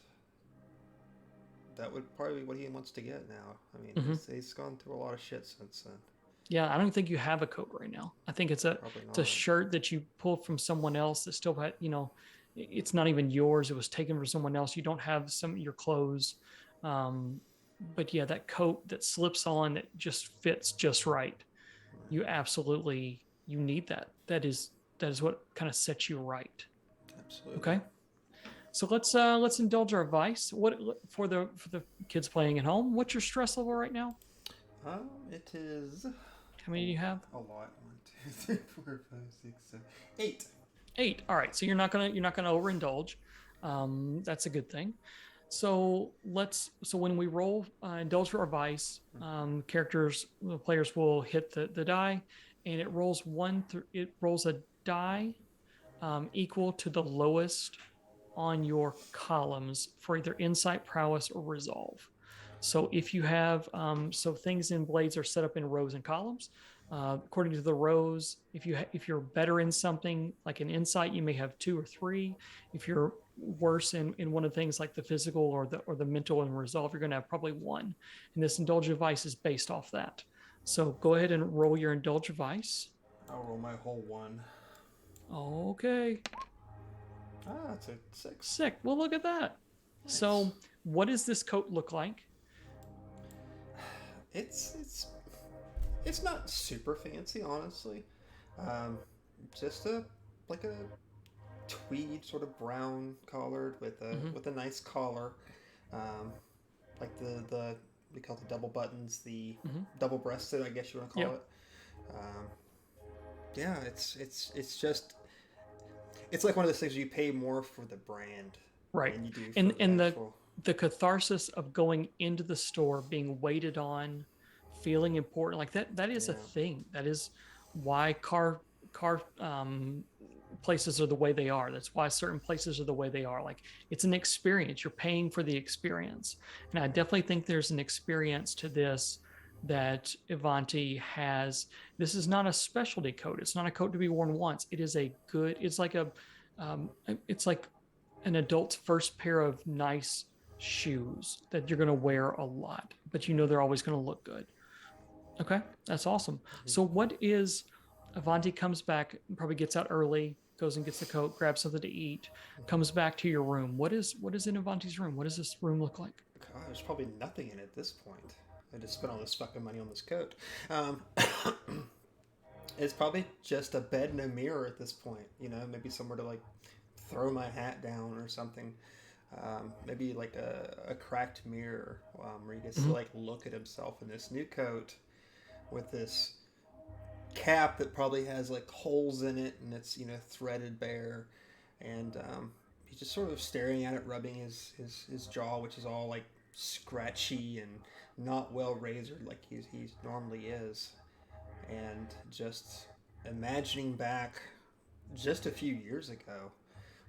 S5: would probably be what he wants to get now. I mean, he's gone through a lot of shit since then.
S3: Yeah, I don't think you have a coat right now. I think it's a shirt that you pulled from someone else that still had, it's not even yours. It was taken from someone else. You don't have some of your clothes. But yeah, that coat that slips on that just fits just right. You need that. That is what kind of sets you right.
S5: Absolutely.
S3: Okay. So let's indulge our vice. What for the kids playing at home? What's your stress level right now?
S5: It is.
S3: How many do you have?
S5: A lot. 1, 2, 3, 4, 5, 6, 7, 8.
S3: 8. All right. So you're not gonna overindulge. That's a good thing. So when we roll indulge our vice, the players will hit the die, and it rolls a die equal to the lowest on your columns for either insight, prowess, or resolve. So if you have things in Blades are set up in rows and columns. According to the rows, if you're better in something like an insight, you may have 2 or 3. If you're worse in one of the things like the physical or the mental and resolve, you're going to have probably 1. And this indulge vice is based off that. So go ahead and roll your indulge vice.
S5: I'll roll my whole 1.
S3: Okay.
S5: It's a 6.
S3: Sick. Well, look at that. Nice. So what does this coat look like?
S5: It's not super fancy, honestly. Just a tweed sort of brown collared with a nice collar, like the we call it the double buttons, the double breasted, I guess you want to call it. Yeah, it's just like one of those things where you pay more for the brand,
S3: right?
S5: Than you do
S3: and
S5: for
S3: and
S5: the actual...
S3: the catharsis of going into the store, being waited on, feeling important, like that is a thing. That is why car places are the way they are. That's why certain places are the way they are. Like, it's an experience. You're paying for the experience. And I definitely think there's an experience to this that Avanti has. This is not a specialty coat. It's not a coat to be worn once. It is it's like an adult's first pair of nice shoes that you're going to wear a lot, but they're always going to look good. Okay, that's awesome. So what is Avanti comes back, probably gets out early, goes and gets the coat, grabs something to eat, comes back to your room. What is in Avanti's room? What does this room look like?
S5: God, there's probably nothing in it at this point. I just spent all this fucking money on this coat. It's probably just a bed and a mirror at this point. Maybe somewhere to like throw my hat down or something. Maybe like a cracked mirror where he gets to like look at himself in this new coat with this cap that probably has like holes in it, and it's threaded bare, and he's just sort of staring at it, rubbing his jaw, which is all like scratchy and not well razored like he normally is, and just imagining back just a few years ago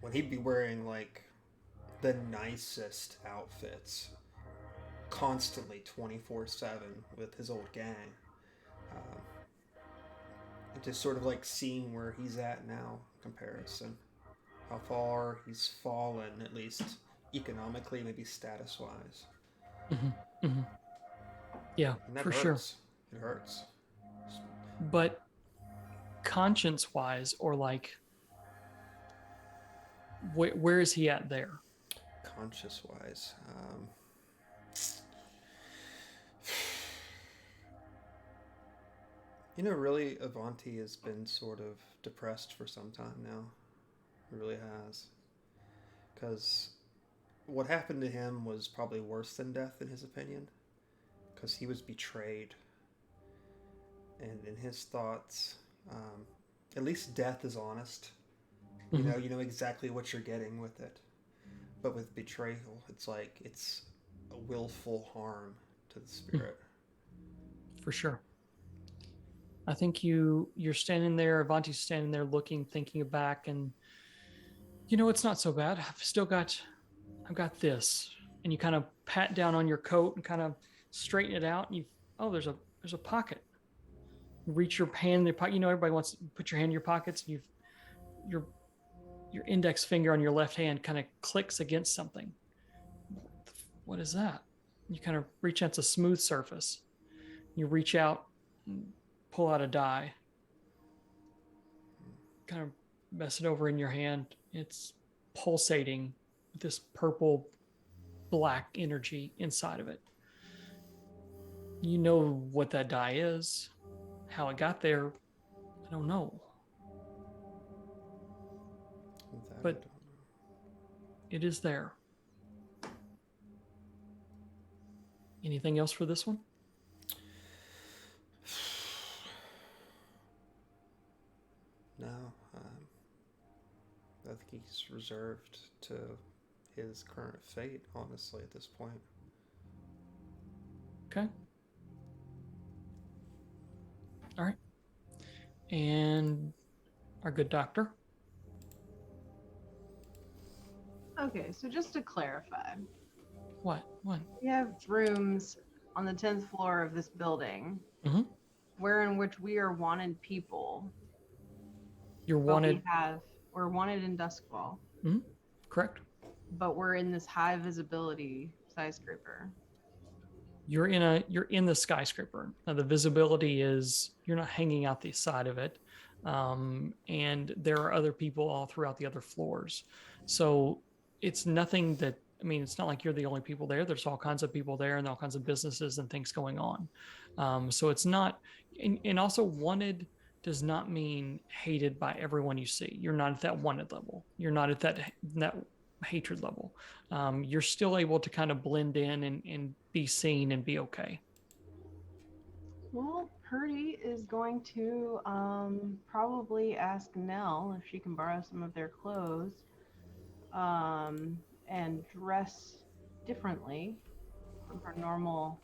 S5: when he'd be wearing like the nicest outfits constantly 24/7 with his old gang. Just sort of like seeing where he's at now in comparison, how far he's fallen, at least economically, maybe status wise.
S3: Yeah, for sure.
S5: It hurts.
S3: But conscience wise, or like where is he at there?
S5: Conscious wise, You know, really, Avanti has been sort of depressed for some time now. It really has. Because what happened to him was probably worse than death, in his opinion. Because he was betrayed. And in his thoughts, at least death is honest. You know exactly what you're getting with it. But with betrayal, it's like it's a willful harm to the spirit.
S3: For sure. I think you're standing there, Avanti's standing there looking, thinking back, and it's not so bad. I've got this. And you kind of pat down on your coat and kind of straighten it out, and there's a pocket. You reach your hand in your pocket. Everybody wants to put your hand in your pockets, and your index finger on your left hand kind of clicks against something. What is that? You kind of reach out, it's a smooth surface. You reach out and pull out a die. Kind of mess it over in your hand. It's pulsating with this purple black energy inside of it. You know what that die is. How it got there, I don't know. But it is there. Anything else for this one?
S5: No. I think he's reserved to his current fate, honestly, at this point.
S3: Okay. All right. And our good doctor.
S2: Okay, so just to clarify,
S3: What?
S2: we have rooms on the 10th floor of this building, in which we are wanted people.
S3: You're wanted.
S2: We're wanted in Duskfall.
S3: Correct.
S2: But we're in this high visibility skyscraper.
S3: You're in the skyscraper. Now the visibility is you're not hanging out the side of it, and there are other people all throughout the other floors. So it's nothing that. It's not like you're the only people there. There's all kinds of people there and all kinds of businesses and things going on. So it's not, and also wanted does not mean hated by everyone you see. You're not at that wanted level. You're not at that hatred level. You're still able to kind of blend in and be seen and be okay.
S2: Well, Purdy is going to probably ask Nell if she can borrow some of their clothes. And dress differently from her normal,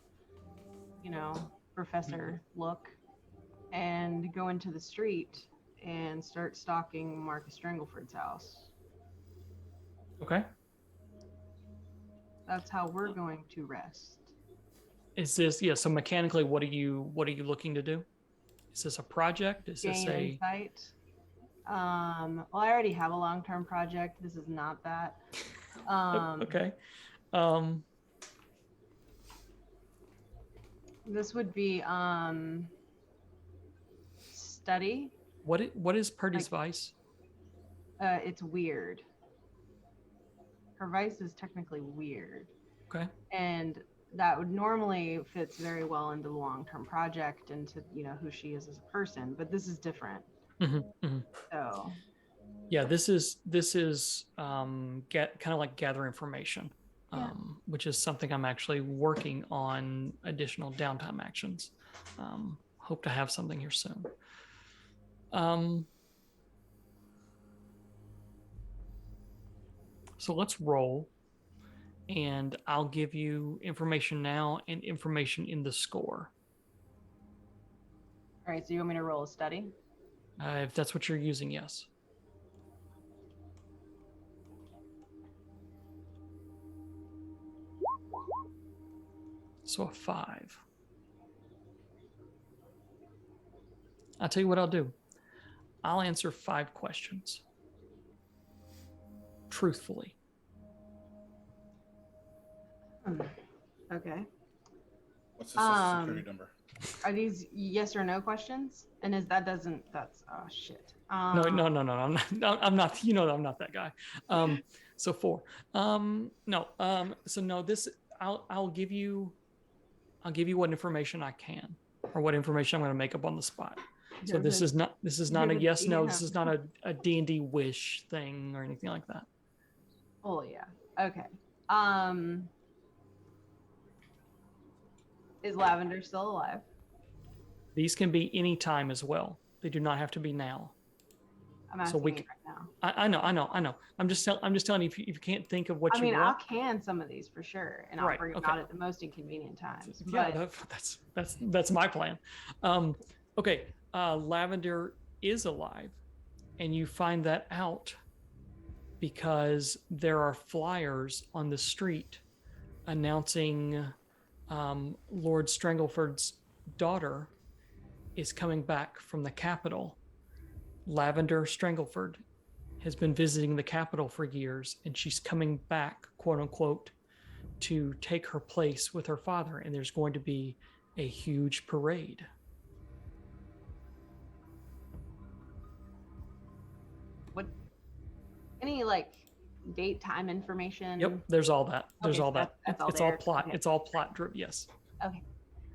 S2: professor look, and go into the street and start stalking Marcus Strangleford's house.
S3: Okay.
S2: That's how we're going to rest.
S3: Is this so mechanically what are you looking to do? Is this a project? Is
S2: Gain
S3: this
S2: insight? Well, I already have a long-term project. This is not that.
S3: Okay.
S2: This would be study.
S3: What is Purdy's vice?
S2: It's weird. Her vice is technically weird.
S3: Okay.
S2: And that would normally fits very well into the long-term project and to who she is as a person, but this is different. So
S3: yeah, this is get kind of like gather information, which is something I'm actually working on additional downtime actions. Hope to have something here soon. So let's roll, and I'll give you information now and information in the score.
S2: All right, so you want me to roll a study?
S3: If that's what you're using, yes. So a 5. I'll tell you what I'll do. I'll answer 5 questions. Truthfully.
S2: Okay.
S1: What's the social security number?
S2: Are these yes or no questions? And that's oh shit.
S3: No. I'm not. I'm not that guy. So 4. No. So no. This I'll give you what information I can. or what information I'm going to make up on the spot. So
S2: Give
S3: this
S2: it-
S3: is not a
S2: give it
S3: yes, no.
S2: DM.
S3: This is not a D&D wish thing or anything like that.
S2: Oh yeah. Okay. Is Lavender still alive?
S3: These can be any time as well. They do not have to be now.
S2: I'm
S3: So
S2: asking
S3: we
S2: you
S3: can-
S2: right now.
S3: I know. I'm just telling you if you can't think of what
S2: I
S3: you
S2: mean, I'll
S3: want.
S2: can some of these for sure, and I'll
S3: Right,
S2: bring them
S3: okay.
S2: out at the most inconvenient times.
S3: Yeah,
S2: But
S3: that's my plan. Okay, Lavender is alive, and you find that out because there are flyers on the street announcing Lord Strangleford's daughter is coming back from the capital. Lavender Strangleford has been visiting the capital for years, and she's coming back, quote unquote, to take her place with her father, and there's going to be a huge parade.
S2: what? Any like date, time information?
S3: Yep, there's all that. There's
S2: Okay,
S3: all that.
S2: that's all
S3: It's all
S2: there.
S3: plot.
S2: Okay.
S3: It's all plot driven. Yes.
S2: Okay.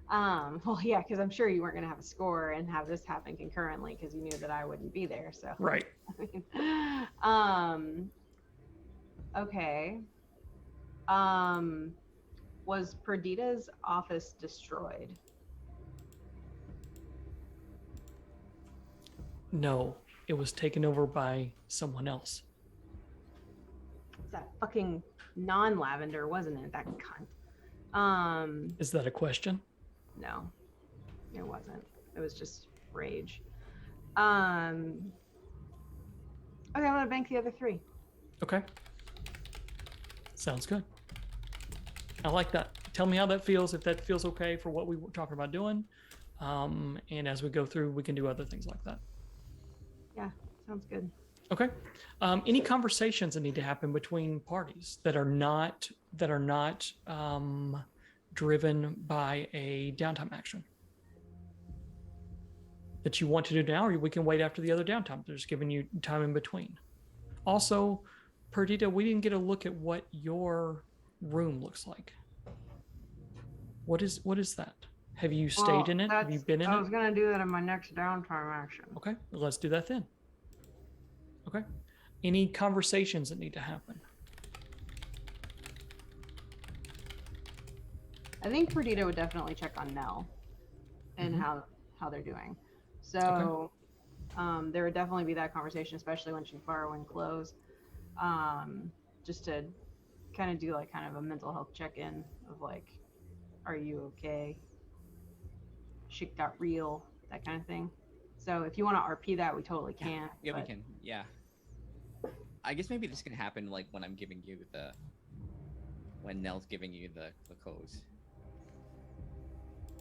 S2: Well, yeah, because I'm sure you weren't going to have a score and have this happen concurrently because you knew that I wouldn't be there. So.
S3: Right.
S2: Okay. Was Perdita's office destroyed?
S3: No, it was taken over by someone else.
S2: It's that fucking non-Lavender, wasn't it? That cunt.
S3: Is that a question?
S2: No, it wasn't. It was just rage. Okay, I'm gonna bank the other 3.
S3: Okay. Sounds good. I like that. Tell me how that feels, if that feels okay for what we were talking about doing. And as we go through, we can do other things like that.
S2: Yeah, sounds good.
S3: Okay. Any conversations that need to happen between parties that are not driven by a downtime action that you want to do now, or we can wait after the other downtime. They're just giving you time in between. Also, Perdita, we didn't get a look at what your room looks like. What is that? Have you stayed in it? Have you been in
S2: I was
S3: it?
S2: gonna do that in my next downtime action.
S3: Okay, well, let's do that then. Okay. Any conversations that need to happen?
S2: I think Perdita would definitely check on Nell and
S3: Mhm.
S2: how they're doing. So there would definitely be that conversation, especially when she's borrowing clothes. Just to kind of do like kind of a mental health check-in of like, are you okay? Shit got real, that kind of thing. So if you want to RP that, we totally can.
S4: Yeah, we
S2: but-
S4: can. Yeah. I guess maybe this can happen like when I'm giving you when Nell's giving you the clothes.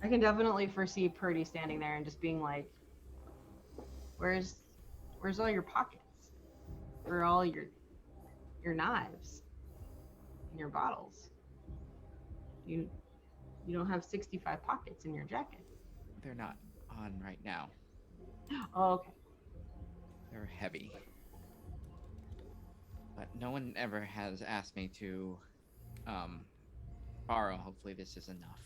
S2: I can definitely foresee Purdy standing there and just being like, where's all your pockets? Where are all your knives and your bottles? You don't have 65 pockets in your jacket.
S4: They're not on right now.
S2: Oh, okay.
S4: They're heavy. But no one ever has asked me to borrow. Hopefully this is enough.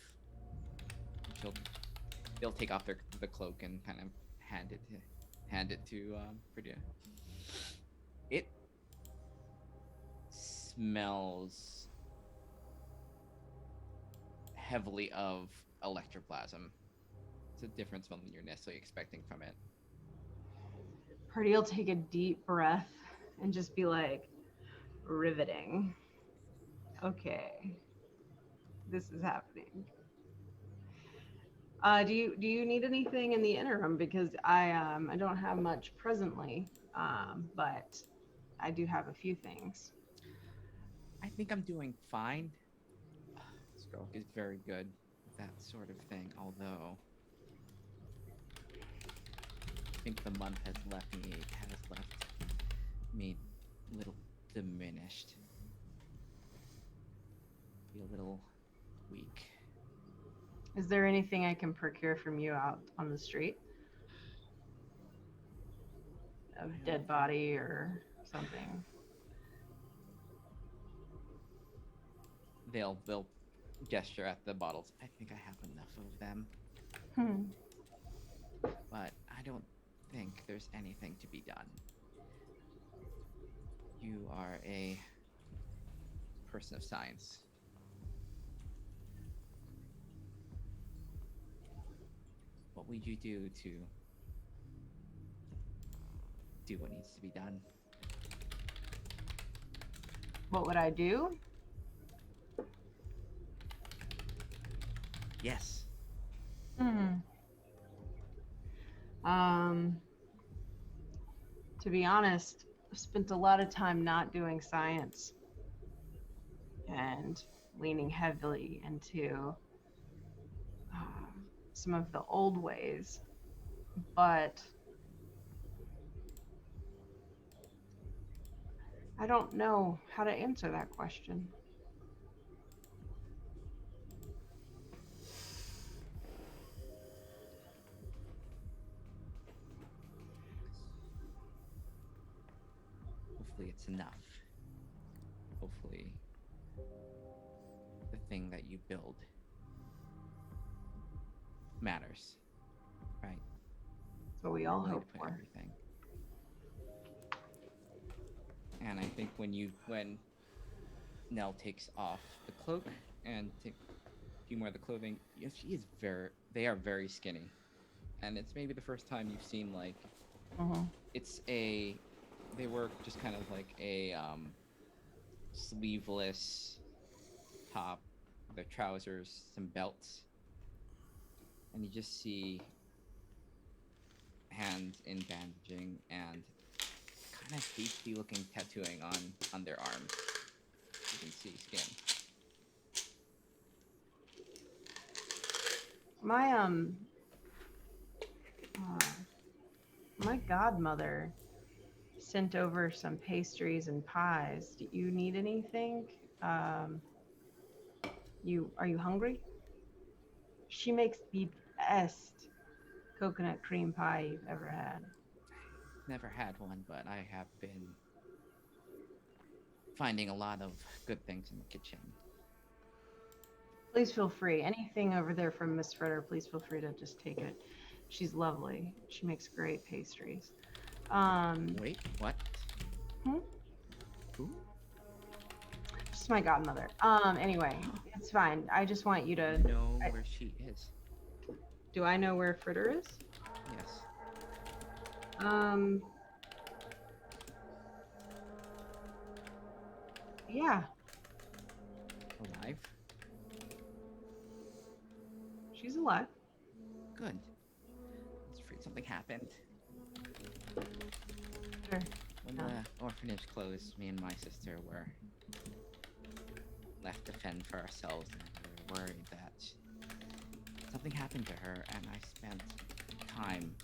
S4: They'll take off the cloak and kind of hand it to Perdita. It smells heavily of electroplasm. It's a different smell than you're necessarily expecting from it.
S2: Purdy will take a deep breath and just be like, riveting. Okay. This is happening. Do you need anything in the interim? Because I don't have much presently, but I do have a few things.
S4: I think I'm doing fine. Stroke is very good with that sort of thing, although I think the month has left me a little diminished. Be a little weak.
S2: Is there anything I can procure from you out on the street? A dead body or something?
S4: They'll gesture at the bottles. I think I have enough of them.
S2: Hmm.
S4: but I don't think there's anything to be done. You are a person of science. What would you do to do what needs to be done?
S2: What would I do?
S4: Yes.
S2: Hmm. Um, to be honest, I've spent a lot of time not doing science and leaning heavily into some of the old ways, but I don't know how to answer that question.
S4: Hopefully it's enough. Hopefully the thing that you build matters, right?
S2: That's what we all
S4: Way to
S2: hope
S4: put
S2: for.
S4: everything. And I think when Nell takes off the cloak and take a few more of the clothing, yes, they are very skinny. And it's maybe the first time you've seen like
S2: Hmm.
S4: they were just kind of like a sleeveless top, their trousers, some belts, and you just see hands in bandaging and kind of hasty looking tattooing on their arms. You can see skin.
S2: My uh, my godmother sent over some pastries and pies. Do you need anything? Um, are you hungry? She makes the best coconut cream pie you've ever had.
S4: Never had one, but I have been finding a lot of good things in the kitchen.
S2: Please feel free. Anything over there from Miss Fritter, please feel free to just take it. She's lovely. She makes great pastries.
S4: Wait, what?
S2: Hmm?
S4: Who?
S2: She's my godmother. Anyway, it's fine. I just want you to.
S4: You know
S2: I-
S4: where she is?
S2: Do I know where Fritter is?
S4: Yes.
S2: Um. Yeah,
S4: Alive?
S2: she's alive.
S4: Good. I was afraid something happened.
S2: Sure.
S4: When
S2: Yeah.
S4: the orphanage closed, me and my sister were left to fend for ourselves, and we were worried that something happened to her, and I spent time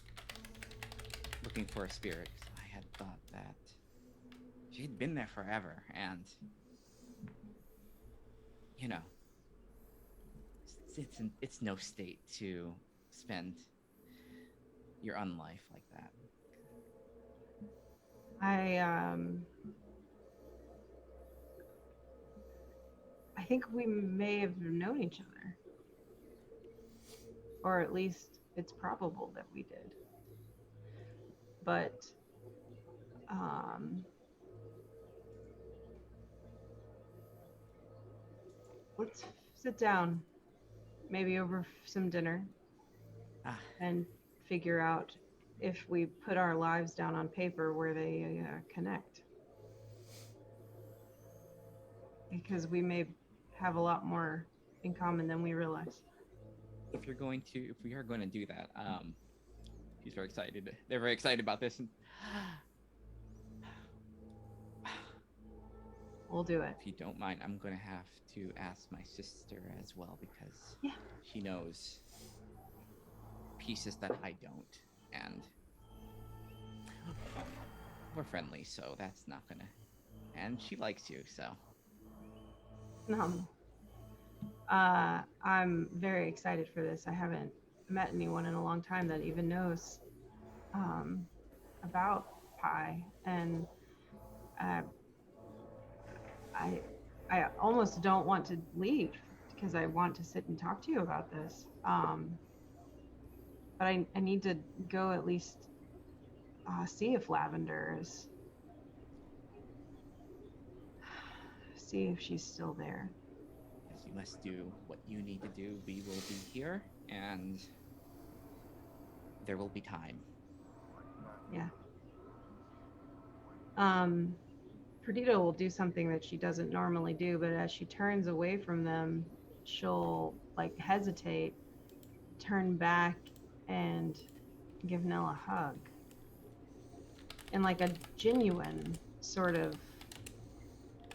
S4: looking for a spirit, 'cause I had thought that she had been there forever, and you know, it's no state to spend your unlife like that.
S2: I think we may have known each other, or at least it's probable that we did. But um, let's sit down, maybe over some dinner,
S4: Ah,
S2: and figure out if we put our lives down on paper where they connect. Because we may have a lot more in common than we realize.
S4: if we are going to do that, she's very excited. They're very excited about this, and
S2: We'll do it.
S4: if you don't mind, I'm going to have to ask my sister as well, because
S2: Yeah.
S4: she knows pieces that I don't, and we're friendly, so that's not gonna. And she likes you, so
S2: Phenomenal. I'm very excited for this. I haven't met anyone in a long time that even knows about Pi, and uh, I I almost don't want to leave because I want to sit and talk to you about this. but I need to go at least see if Lavender is. See if she's still there.
S4: Yes, you must do what you need to do. We will be here, and there will be time.
S2: Yeah. Perdita will do something that she doesn't normally do, but as she turns away from them, she'll like hesitate, turn back, and give Nell a hug. In like a genuine sort of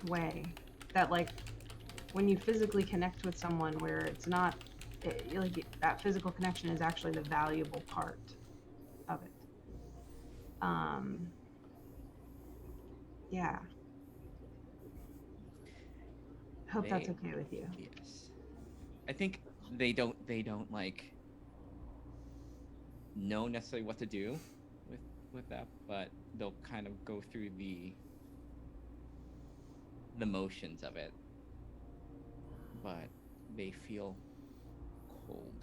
S2: way that like when you physically connect with someone where it's not like that physical connection is actually the valuable part of it. Yeah. Hope that's okay with you.
S4: Yes. I think they don't like know necessarily what to do with that, but they'll kind of go through the motions of it. But they feel cold.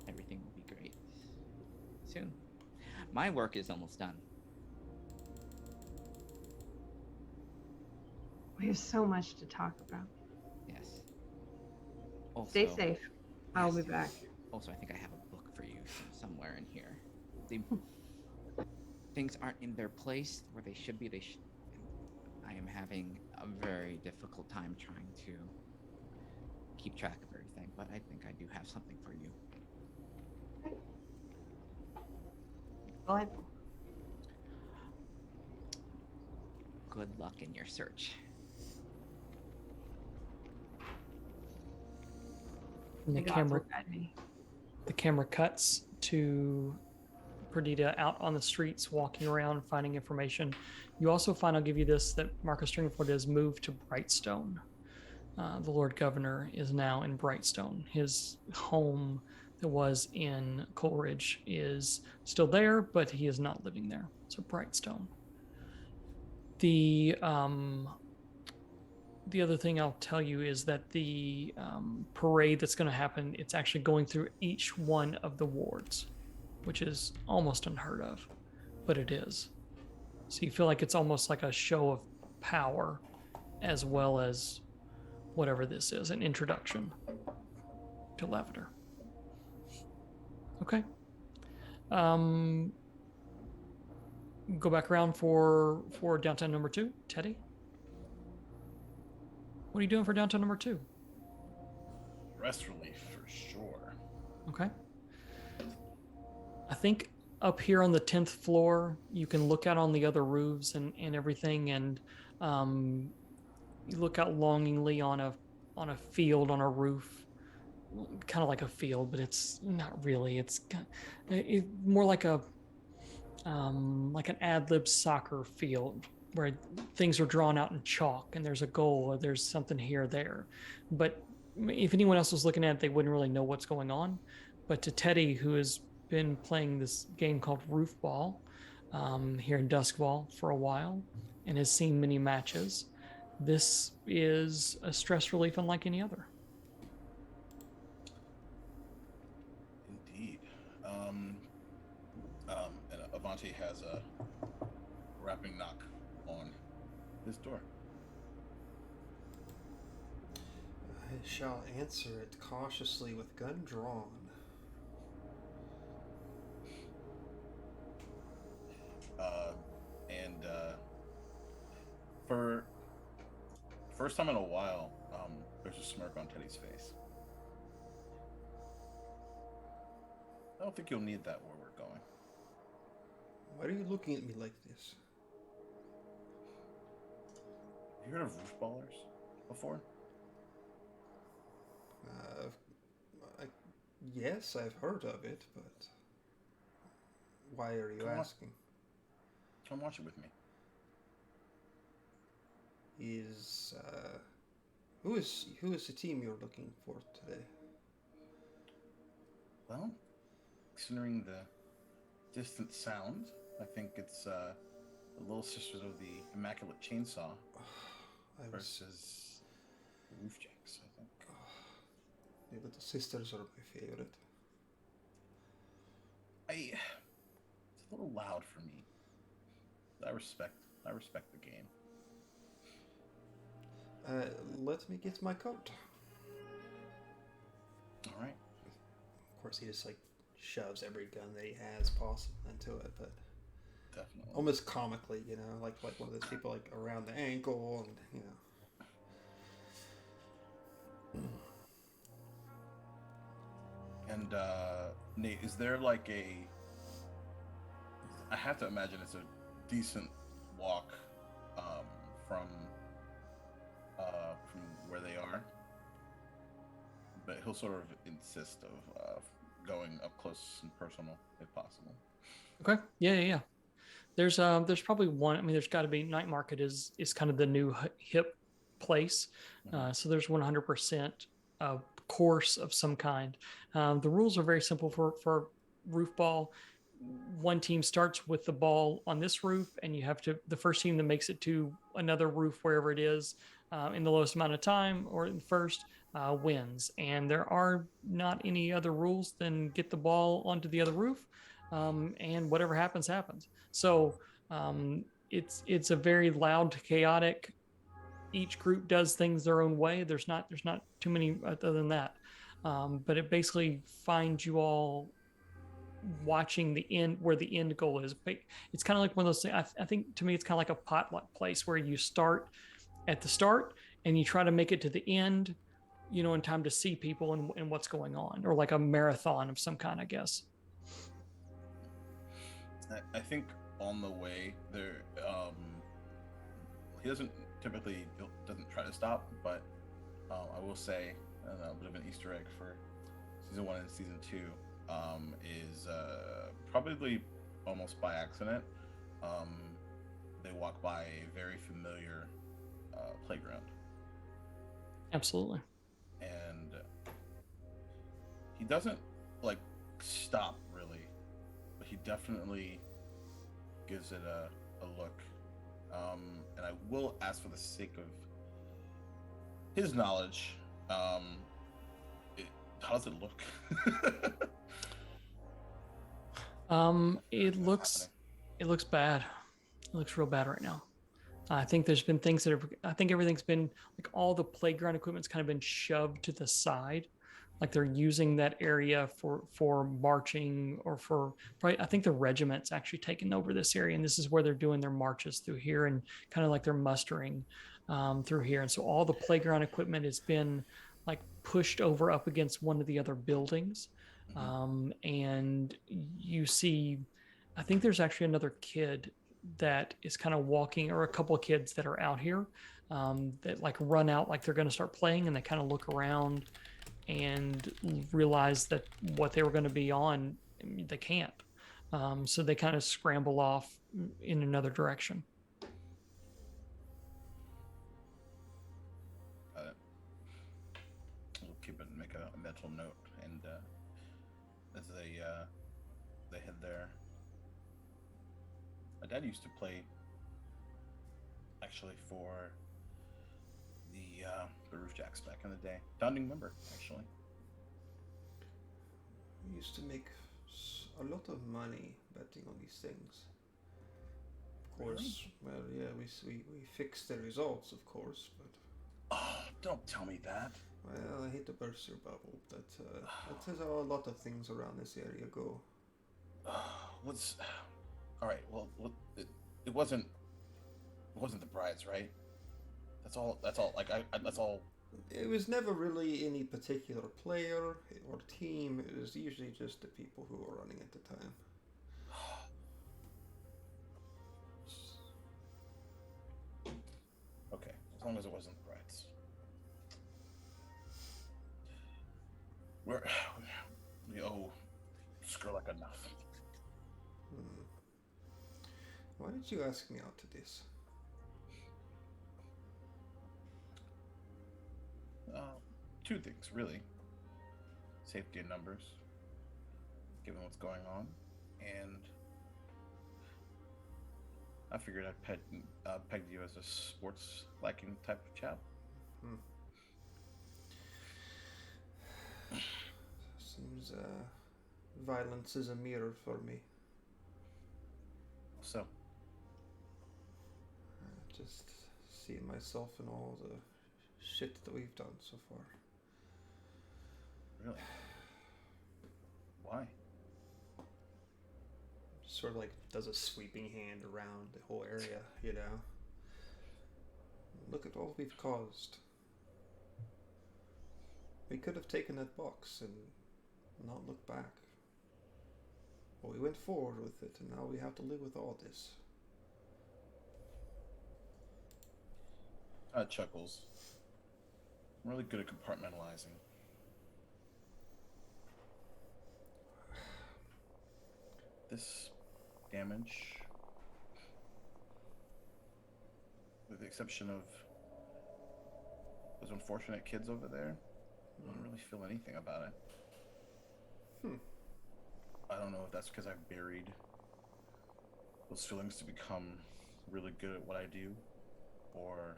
S4: Everything will be great soon. My work is almost done.
S2: We have so much to talk about.
S4: Yes. Also,
S2: Stay safe. I'll be back.
S4: Also, I think I have a book for you somewhere in here. Things aren't in their place where they should be. I am having a very difficult time trying to keep track of everything, but I think I do have something for you.
S2: Go ahead.
S4: Good luck in your search.
S3: And
S2: The gods will guide me.
S3: the camera cuts to Perdita out on the streets, walking around, finding information. You also find, I'll give you this, that Marcus Stringford has moved to Brightstone. The Lord Governor is now in Brightstone. His home that was in Coleridge is still there, but he is not living there. So Brightstone. The other thing I'll tell you is that the parade that's going to happen, it's actually going through each one of the wards, which is almost unheard of, but it is. So you feel like it's almost like a show of power as well as whatever this is, an introduction to Lavender. Okay. Go back around for downtown number 2. Teddy? What are you doing for downtown number 2?
S1: Rest relief for sure.
S3: Okay. I think up here on the 10th floor, you can look out on the other roofs and everything, and you look out longingly on a field, on a roof, kind of like a field, but it's not really. It's more like a like an ad-lib soccer field where things are drawn out in chalk and there's a goal or there's something here or there. But if anyone else was looking at it, they wouldn't really know what's going on. But to Teddy, who has been playing this game called Roof Ball here in Duskfall for a while and has seen many matches, this is a stress relief unlike any other.
S1: Indeed. And Avanti has a rapping knock on his door.
S5: I shall answer it cautiously with gun drawn.
S1: For first time in a while, there's a smirk on Teddy's face. I don't think you'll need that where we're going.
S5: Why are you looking at me like this?
S1: Have you heard of roof ballers before?
S5: Yes, I've heard of it, but why are you asking?
S1: Come watch it with me.
S5: Who is the team you're looking for today?
S1: Well, considering the distant sound. I think it's the Little Sisters of the Immaculate Chainsaw versus the Roofjacks, I think.
S5: Yeah, but the sisters are my favorite.
S1: It's a little loud for me. I respect the game.
S5: Let me get my coat.
S1: All right.
S5: Of course, he just like shoves every gun that he has possible into it, but
S1: Definitely.
S5: almost comically, you know, like one of those people like around the ankle, and you know.
S1: And Nate, is there like I have to imagine it's a decent walk from where they are, but he'll sort of insist of going up close and personal if possible.
S3: Okay. Yeah. There's probably one. I mean, there's got to be Night Market is kind of the new hip place. So there's 100% a course of some kind. The rules are very simple for roof ball. One team starts with the ball on this roof, and you have to the first team that makes it to another roof wherever it is in the lowest amount of time or in first wins. And there are not any other rules than get the ball onto the other roof, and whatever happens happens. So it's a very loud, chaotic. Each group does things their own way. There's not too many other than that. But it basically finds you all watching the end where the end goal is. But it's kind of like one of those things. I think to me it's kind of like a potluck place where you start at the start and you try to make it to the end, you know, in time to see people and what's going on, or like a marathon of some kind, I guess.
S1: I think on the way there, he doesn't try to stop, but I will say a bit of an Easter egg for season 1 and season 2 is probably almost by accident. They walk by a very familiar playground.
S3: Absolutely.
S1: And he doesn't like stop really, but he definitely gives it a look. And I will ask, for the sake of his knowledge, how does it look?
S3: It looks bad. It looks real bad right now. I think there's been things I think everything's been like all the playground equipment's kind of been shoved to the side. Like they're using that area for marching or for probably, I think the regiment's actually taken over this area, and this is where they're doing their marches through here and kind of like they're mustering through here. And so all the playground equipment has been like pushed over up against one of the other buildings. And you see, I think there's actually another kid that is kind of walking, or a couple of kids that are out here that like run out like they're going to start playing, and they kind of look around and realize that what they were going to be on, they can't. So they kind of scramble off in another direction.
S1: Got it. We'll keep it and make a mental note, and as they head there. My dad used to play, actually, for the Roofjacks back in the day. Founding member, actually.
S5: We used to make a lot of money betting on these things. Of course,
S1: Really?
S5: well, yeah, we fixed the results, of course, but
S1: Oh, don't tell me that.
S5: well, I hit the bursar bubble. That's how a lot of things around this area go.
S1: What's all right? Well, it wasn't the brides, right? That's all. Like that's all.
S5: It was never really any particular player or team. It was usually just the people who were running at the time.
S1: Okay, as long as it wasn't the brides. We owe Skrillex enough.
S5: Why did you ask me out to this?
S1: Two things, really. Safety in numbers, given what's going on, and I figured I'd pegged you as a sports liking type of chap.
S5: Hmm. Seems violence is a mirror for me.
S1: So,
S5: Just seeing myself in all the shit that we've done so far.
S1: really, why?
S5: Sort of like does a sweeping hand around the whole area, you know? Look at all we've caused. We could have taken that box and not looked back. But we went forward with it, and now we have to live with all this.
S1: Chuckles. I'm really good at compartmentalizing. This damage, with the exception of those unfortunate kids over there, I don't really feel anything about it. I don't know if that's because I've buried those feelings to become really good at what I do, or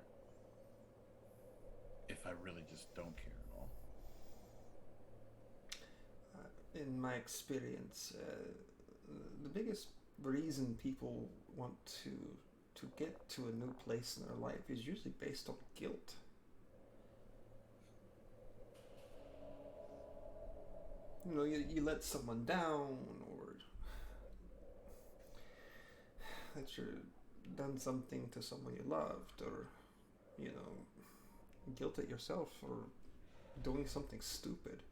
S1: if I really just don't care at all.
S5: In my experience, the biggest reason people want to get to a new place in their life is usually based on guilt. You know, you let someone down, or that you've done something to someone you loved, or, you know, guilt at yourself for doing something stupid.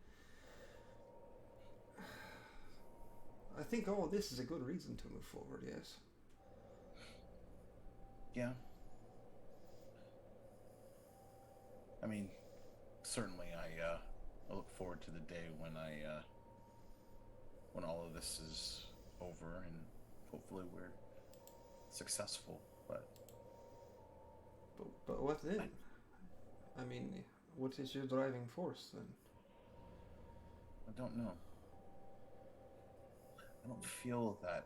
S5: I think all this is a good reason to move forward, yes.
S1: Yeah. I mean, certainly I look forward to the day when when all of this is over and hopefully we're successful, but
S5: what then? I mean, what is your driving force then?
S1: I don't know. I don't feel that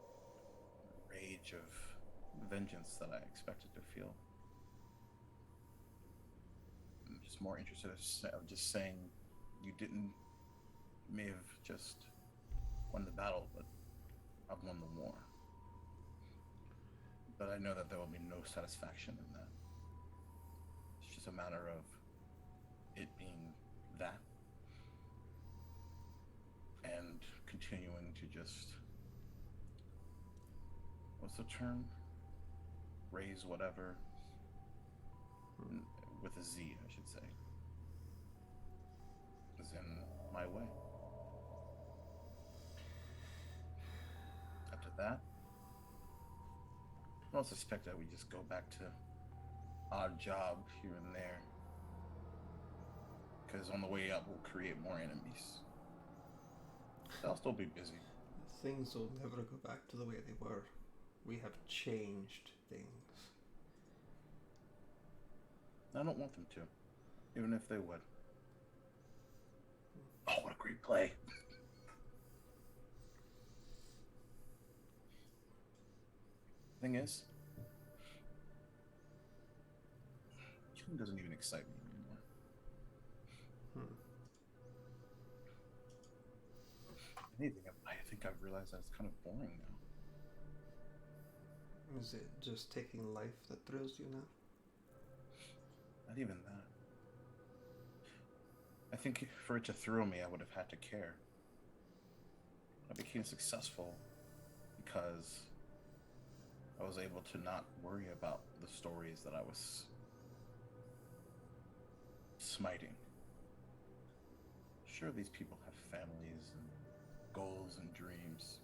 S1: rage of vengeance that I expected to feel. I'm just more interested of just saying you may have just won the battle, but I've won the war. But I know that there will be no satisfaction in that. It's just a matter of it being that and continuing to just, what's the term? Raise whatever, with a Z, I should say, is in my way. After that, I don't suspect that we just go back to odd job here and there, because on the way up we'll create more enemies. I'll still be busy.
S5: Things will never go back to the way they were. We have changed things.
S1: I don't want them to, even if they would. Oh, what a great play. Thing is, killing doesn't even excite me anymore. Anything, I think I've realized that it's kind of boring now.
S5: Is it just taking life that thrills you now?
S1: Not even that. I think for it to thrill me, I would have had to care. I became successful because I was able to not worry about the stories that I was smiting. Sure, these people have families and goals and dreams.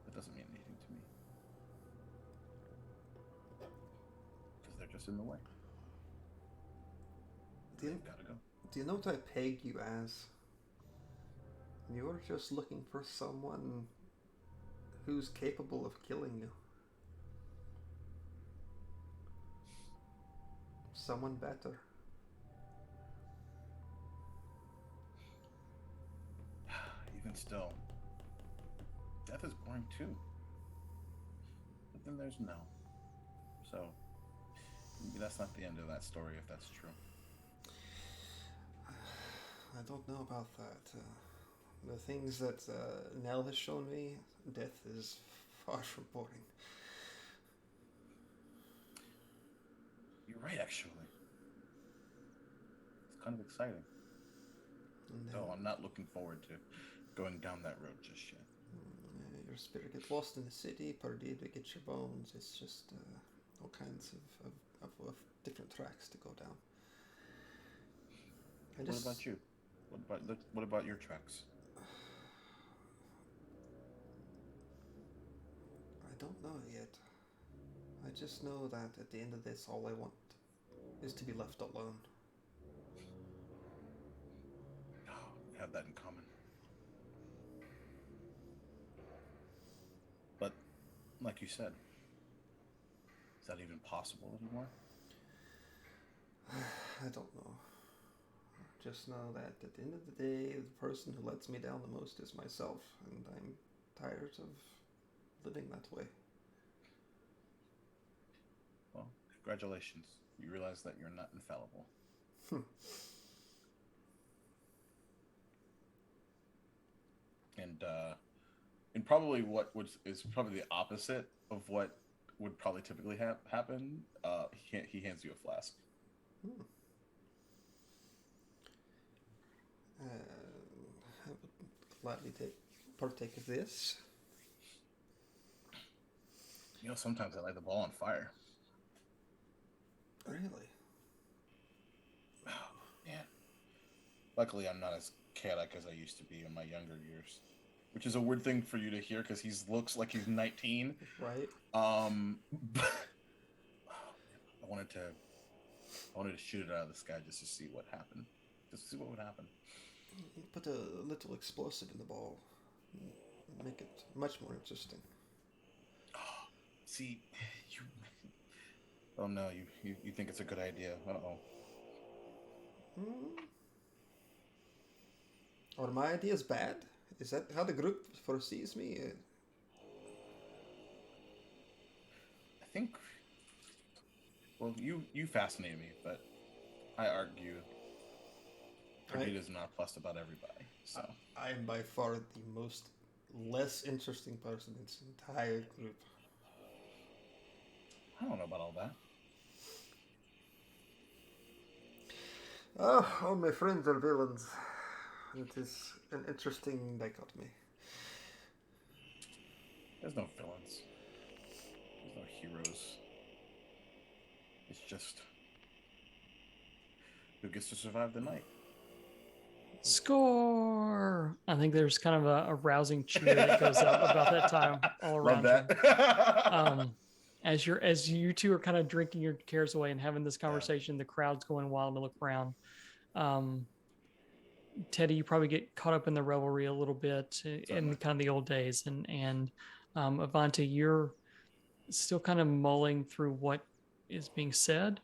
S1: That doesn't mean anything to me. Because they're just in the way. They've gotta go.
S5: Do you know what I peg you as? You're just looking for someone who's capable of killing you. Someone better.
S1: Even still, death is boring too. then there's no. So maybe that's not the end of that story if that's true.
S5: I don't know about that. The things that Nell has shown me, death is far from boring.
S1: You're right, actually. It's kind of exciting. No, I'm not looking forward to going down that road just yet.
S5: Your spirit gets lost in the city, perdido get your bones. It's just all kinds of different tracks to go down.
S1: What about you? What about your tracks?
S5: I don't know yet. I just know that at the end of this, all I want is to be left alone.
S1: Oh, we have that in common. But, like you said, is that even possible anymore?
S5: I don't know. Just know that at the end of the day, the person who lets me down the most is myself, and I'm tired of living that way.
S1: Well, congratulations. You realize that you're not infallible. And probably is probably the opposite of what would probably typically happen. He hands you a flask.
S5: I would gladly partake of this.
S1: You know, sometimes I light the ball on fire.
S5: Really?
S1: Oh, man. Luckily, I'm not as chaotic as I used to be in my younger years, which is a weird thing for you to hear because he looks like he's 19.
S5: Right.
S1: But I wanted to shoot it out of the sky just to see what happened. Just to see what would happen.
S5: Put a little explosive in the ball. Make it much more interesting.
S1: Oh, see, you. Oh no, you think it's a good idea? Uh-oh.
S5: Are my ideas bad? Is that how the group foresees me?
S1: I think. Well, you fascinate me, but I argue Perdita's not plus about everybody. So
S5: I am by far the most less interesting person in this entire group.
S1: I don't know about all that.
S5: Oh, all my friends are villains. It is an interesting dichotomy.
S1: There's no villains. There's no heroes. It's just who gets to survive the night.
S3: Score! I think there's kind of a rousing cheer that goes up about that time all around
S1: Love that.
S3: As you two are kind of drinking your cares away and having this conversation, the crowd's going wild to look around. Teddy, you probably get caught up in the revelry a little bit in kind of the old days, and Avanti, you're still kind of mulling through what is being said.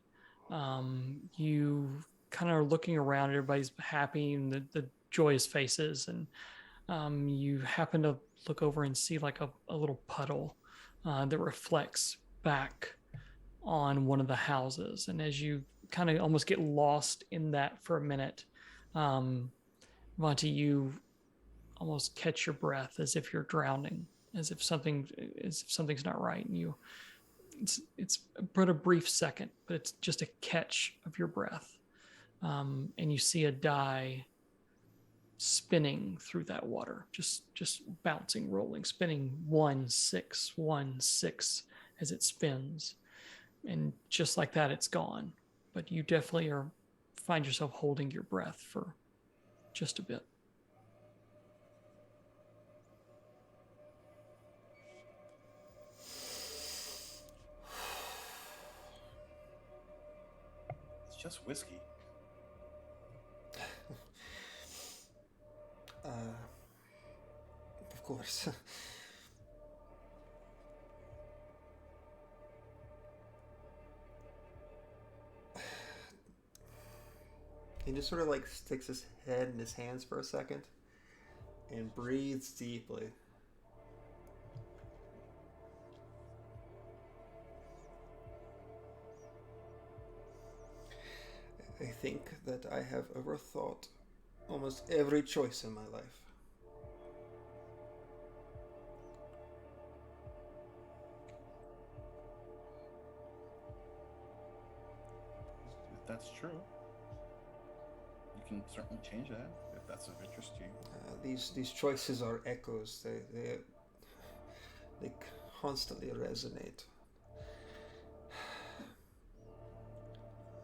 S3: You kind of are looking around, everybody's happy and the joyous faces, and you happen to look over and see like a little puddle that reflects back on one of the houses, and as you kind of almost get lost in that for a minute, Monty, you almost catch your breath as if you're drowning, as if something's not right, and it's but a brief second, but it's just a catch of your breath, and you see a die spinning through that water, just bouncing, rolling, spinning 1 6 1 6 as it spins, and just like that, it's gone. But you definitely find yourself holding your breath for just a bit.
S1: It's just whiskey.
S5: Of course. He just sort of like sticks his head in his hands for a second and breathes deeply. think that I have overthought almost every choice in my life.
S1: If that's true, you can certainly change that if that's of interest to you.
S5: These choices are echoes. They constantly resonate,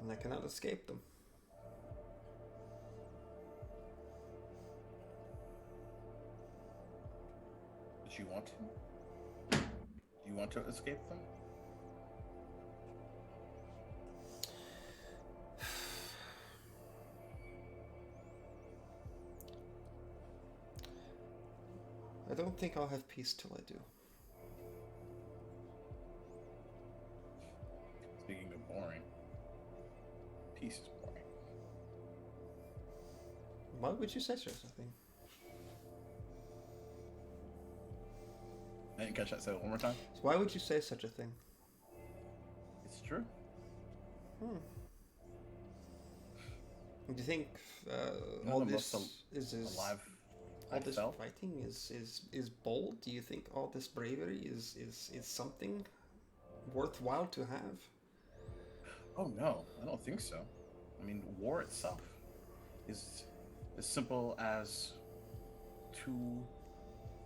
S5: and I cannot escape them.
S1: Did you want to? Do you want to escape them?
S5: I don't think I'll have peace till I do.
S1: Speaking of boring, peace is boring.
S5: Why would you say such a thing?
S1: I didn't catch that. Say it one more time.
S5: So why would you say such a thing?
S1: It's true.
S5: Do you think
S1: None
S5: all
S1: of
S5: this
S1: us
S5: is
S1: Alive.
S5: all
S1: I
S5: this
S1: felt.
S5: fighting is bold? Do you think all this bravery is something worthwhile to have?
S1: Oh no, I don't think so. I mean, war itself is as simple as two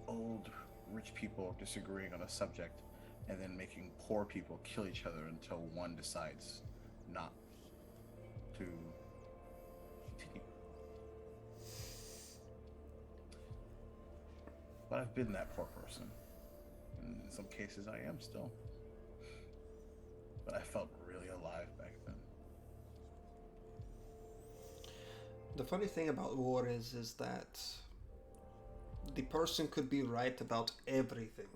S1: old rich people disagreeing on a subject and then making poor people kill each other until one decides not to continue. But I've been that poor person. And in some cases I am still. But I felt really alive back then.
S5: The funny thing about war is that the person could be right about everything,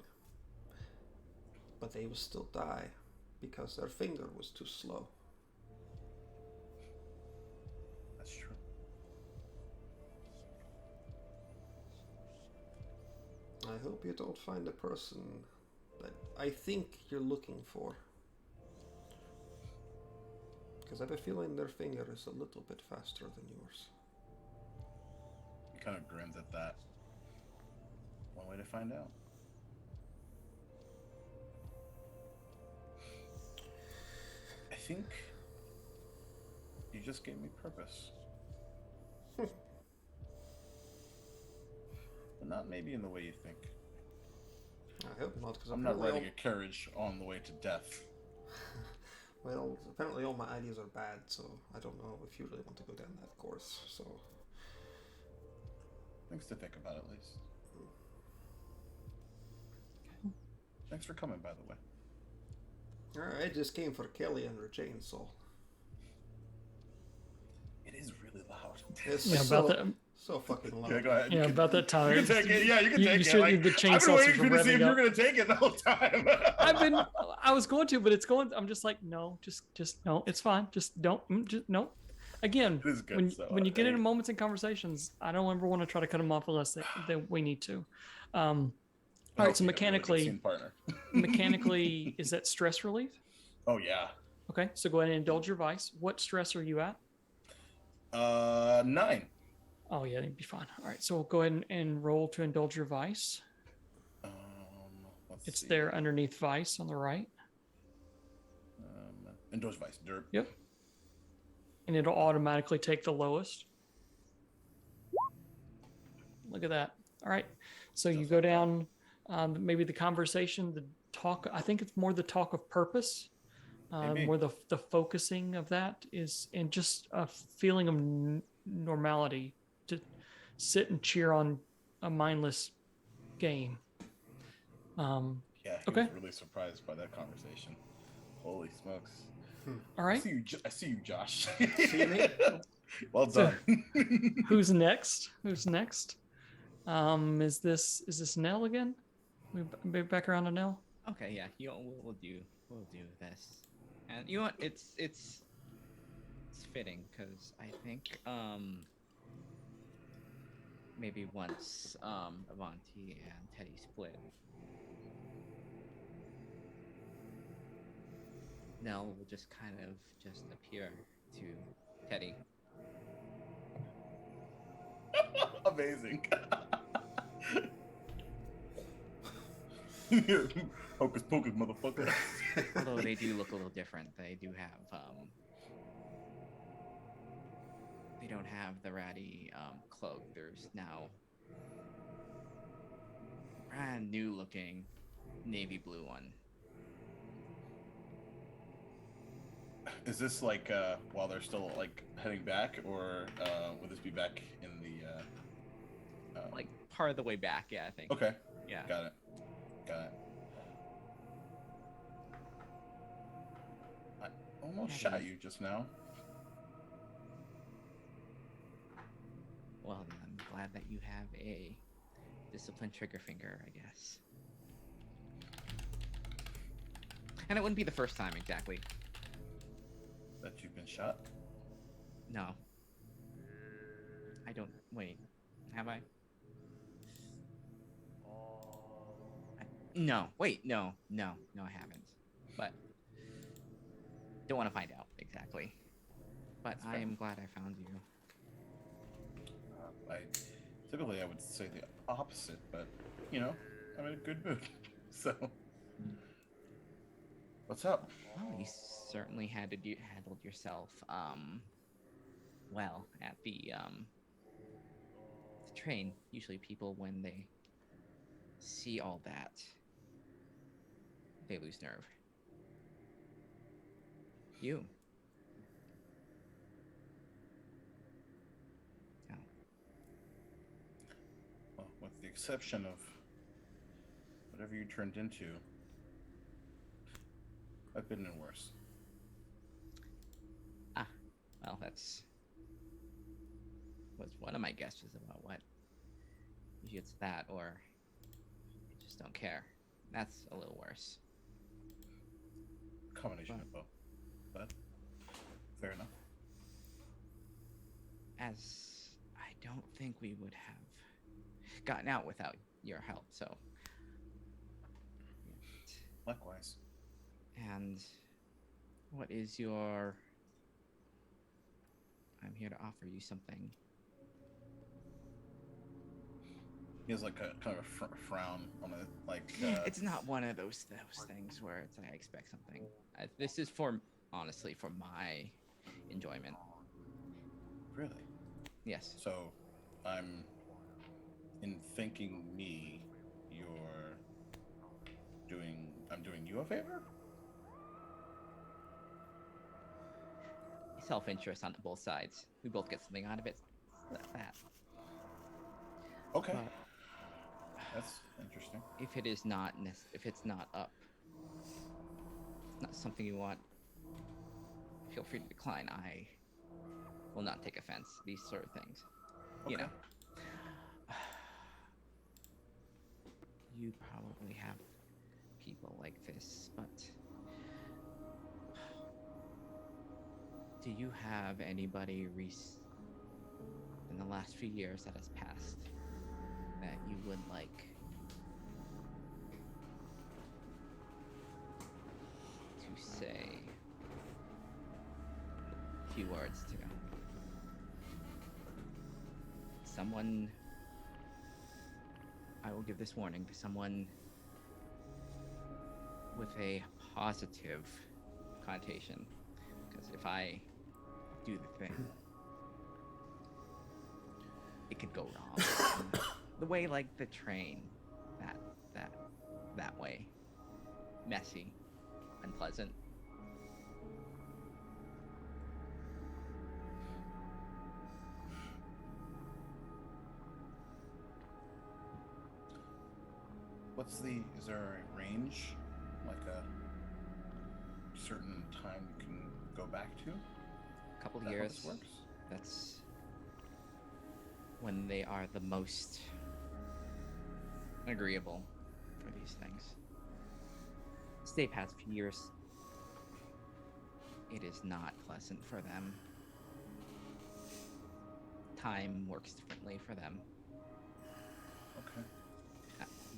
S5: but they will still die because their finger was too slow.
S1: That's true.
S5: I hope you don't find the person that I think you're looking for. Because I have a feeling their finger is a little bit faster than yours.
S1: He kind of grins at that. One way to find out. I think you just gave me purpose. But not maybe in the way you think.
S5: I hope not, because
S1: I'm not riding a carriage on the way to death.
S5: Well, apparently all my ideas are bad, so I don't know if you really want to go down that course, so...
S1: Things to think about, at least. Thanks for coming, by the way.
S5: I just came for Kelly and her chainsaw.
S1: It is really loud.
S5: It's
S3: Yeah,
S5: so,
S3: about that.
S5: so fucking loud.
S1: Yeah, go ahead.
S3: Yeah, about that time.
S1: You can take it. Yeah, you can
S3: You
S1: take it.
S3: should-
S1: Like,
S3: the
S1: I've
S3: chainsaws
S1: been waiting
S3: are
S1: for you to see if
S3: revving
S1: you're
S3: up.
S1: going to take it the whole time.
S3: I was going to, but it's going. I'm just like, no, just no. It's fine. Just don't. Just no. Again,
S1: It is good,
S3: when
S1: so
S3: when you get
S1: I-
S3: into moments and conversations, I don't ever want to try to cut them off unless that we need to. All right. So mechanically, mechanically, is that stress relief?
S1: Oh yeah.
S3: Okay. So go ahead and indulge your vice. What stress are you at?
S1: 9.
S3: Oh yeah, you'd be fine. All right. So we'll go ahead and roll to indulge your vice.
S1: Let's
S3: It's
S1: see.
S3: there underneath vice on the right.
S1: Indulge vice. Dirt.
S3: Yep. And it'll automatically take the lowest. Look at that. All right. So you go down, maybe the conversation, the talk, I think it's more the talk of purpose,
S1: Maybe.
S3: more the focusing of that is, and just a feeling of normality to sit and cheer on a mindless game.
S1: Yeah, he
S3: Okay.
S1: was really surprised by that conversation. Holy smokes.
S3: All
S1: I
S3: right.
S1: see you, Josh.
S5: See me?
S1: Well
S3: So-
S1: done.
S3: Who's next? Who's next? Is this Nell again? We back around to Nell?
S4: Okay, yeah, we'll do this, and you know what? It's fitting because I think maybe once Avanti and Teddy split, Nell will just kind of just appear to Teddy.
S1: Amazing. Hocus pocus, motherfucker.
S4: Although they do look a little different. They do have they don't have the ratty cloak. There's now brand new looking navy blue one.
S1: Is this like while they're still like heading back, or would this be back in the
S4: Like part of the way back, yeah, I think.
S1: Okay,
S4: Yeah.
S1: got it. I almost shot you just now.
S4: Well, I'm glad that you have a disciplined trigger finger, I guess. And it wouldn't be the first time exactly.
S1: That you've been shot?
S4: No. I don't. Wait. Have I? No. Wait. No, I haven't. But don't want to find out exactly. But
S1: That's
S4: I
S1: fair.
S4: am glad I found you.
S1: Typically I would say the opposite, but you know, I'm in a good mood. So, what's up?
S4: Well, you certainly handled yourself well at the train. Usually people, when they see all that, they lose nerve. You. Oh.
S1: Well, with the exception of whatever you turned into, I've been in worse.
S4: Well, was one of my guesses about what. Usually it's that, or you just don't care. That's a little worse.
S1: Combination of both. But fair enough.
S4: As I don't think we would have gotten out without your help, so.
S1: Likewise.
S4: And what is your... I'm here to offer you something.
S1: He has like a kind of a frown on it, like.
S4: It's not one of those things where it's like I expect something. This is honestly for my enjoyment.
S1: Really?
S4: Yes.
S1: So, I'm thanking me. I'm doing you a favor.
S4: Self-interest on both sides. We both get something out of it. That.
S1: Okay.
S4: But
S1: That's interesting.
S4: if it is not, if it's not up, it's not something you want, feel free to decline. I will not take offense. These sort of things, you
S1: Okay.
S4: know. You probably have people like this, but do you have anybody in the last few years that has passed that you would like to say a few words to? Someone, I will give this warning to someone with a positive connotation, because if I do the thing, it could go wrong. The way, like the train, that way, messy, unpleasant.
S1: Is there a range, like a certain time you can go back to?
S4: A couple
S1: Is that how
S4: years.
S1: this works?
S4: That's when they are the most agreeable for these things. Stay past few years, it is not pleasant for them. Time works differently for them.
S1: Okay.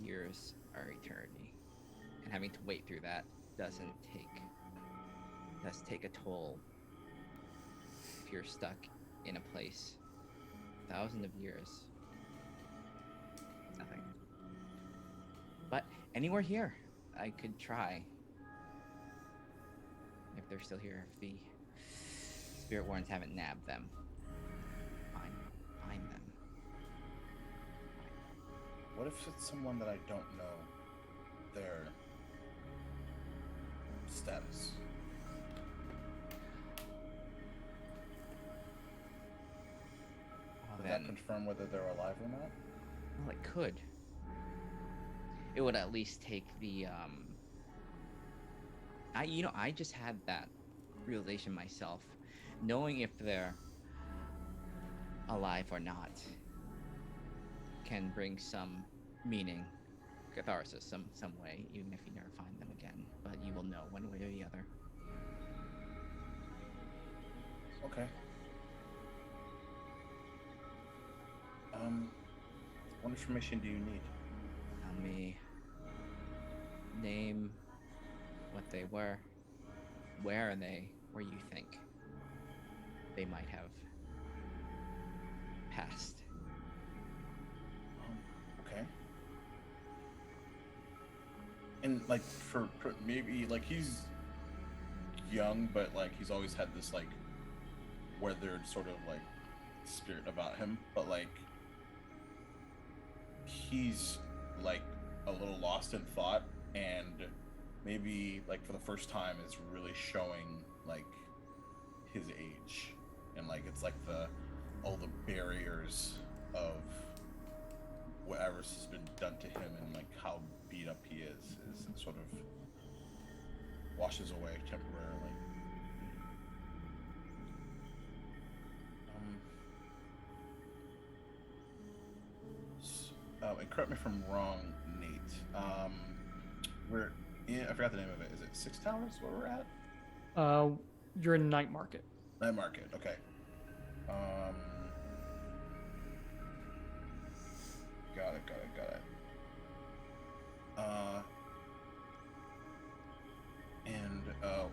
S4: Years are eternity, and having to wait through that does take a toll you're stuck in a place thousands of years. It's nothing. But anywhere here, I could try. If they're still here, if the Spirit Warrens haven't nabbed them. Find them.
S1: What if it's someone that I don't know their status? Does that confirm whether they're alive or not?
S4: Well, it could. It would at least take the I just had that realization myself, knowing if they're alive or not can bring some meaning, catharsis, some way, even if you never find them again. But you will know one way or the other.
S1: Okay. What information do you need?
S4: Tell me name, what they were, where are they, where you think they might have passed.
S1: Okay. And like for maybe like he's young, but like he's always had this like weathered sort of like spirit about him, but like he's like a little lost in thought, and maybe like for the first time is really showing like his age, and like it's like all the barriers of whatever's been done to him and like how beat up he is sort of washes away temporarily. And correct me if I'm wrong, Nate. We're in, I forgot the name of it. Is it Six Towers where we're at?
S3: You're in Night Market.
S1: Night Market, okay. Got it.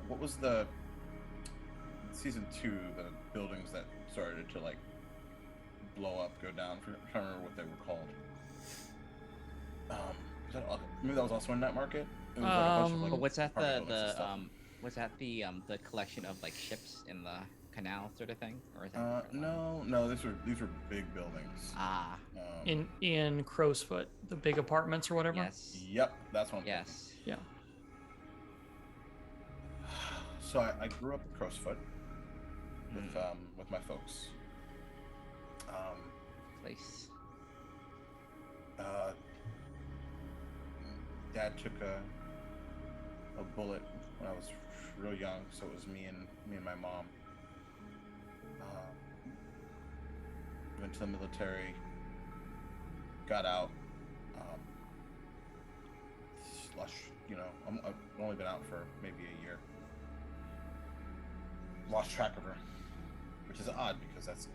S1: What was the season 2, the buildings that started to like blow up, go down? I'm trying to remember what they were called. Maybe that was also in Night Market. It was like a bunch of, like,
S4: But what's that
S1: apartment buildings and stuff.
S4: was that the collection of like ships in the canal sort of thing, or is that different one?
S1: No, these were big buildings.
S4: Ah,
S3: In Crowsfoot, the big apartments or whatever.
S4: yes.
S1: Yep, that's one.
S4: Yes.
S3: Yeah.
S1: So I grew up in Crowsfoot with my folks.
S4: Place.
S1: Dad took a bullet when I was real young, so it was me and my mom. Went to the military, got out. I've only been out for maybe a year. Lost track of her, which is odd because that's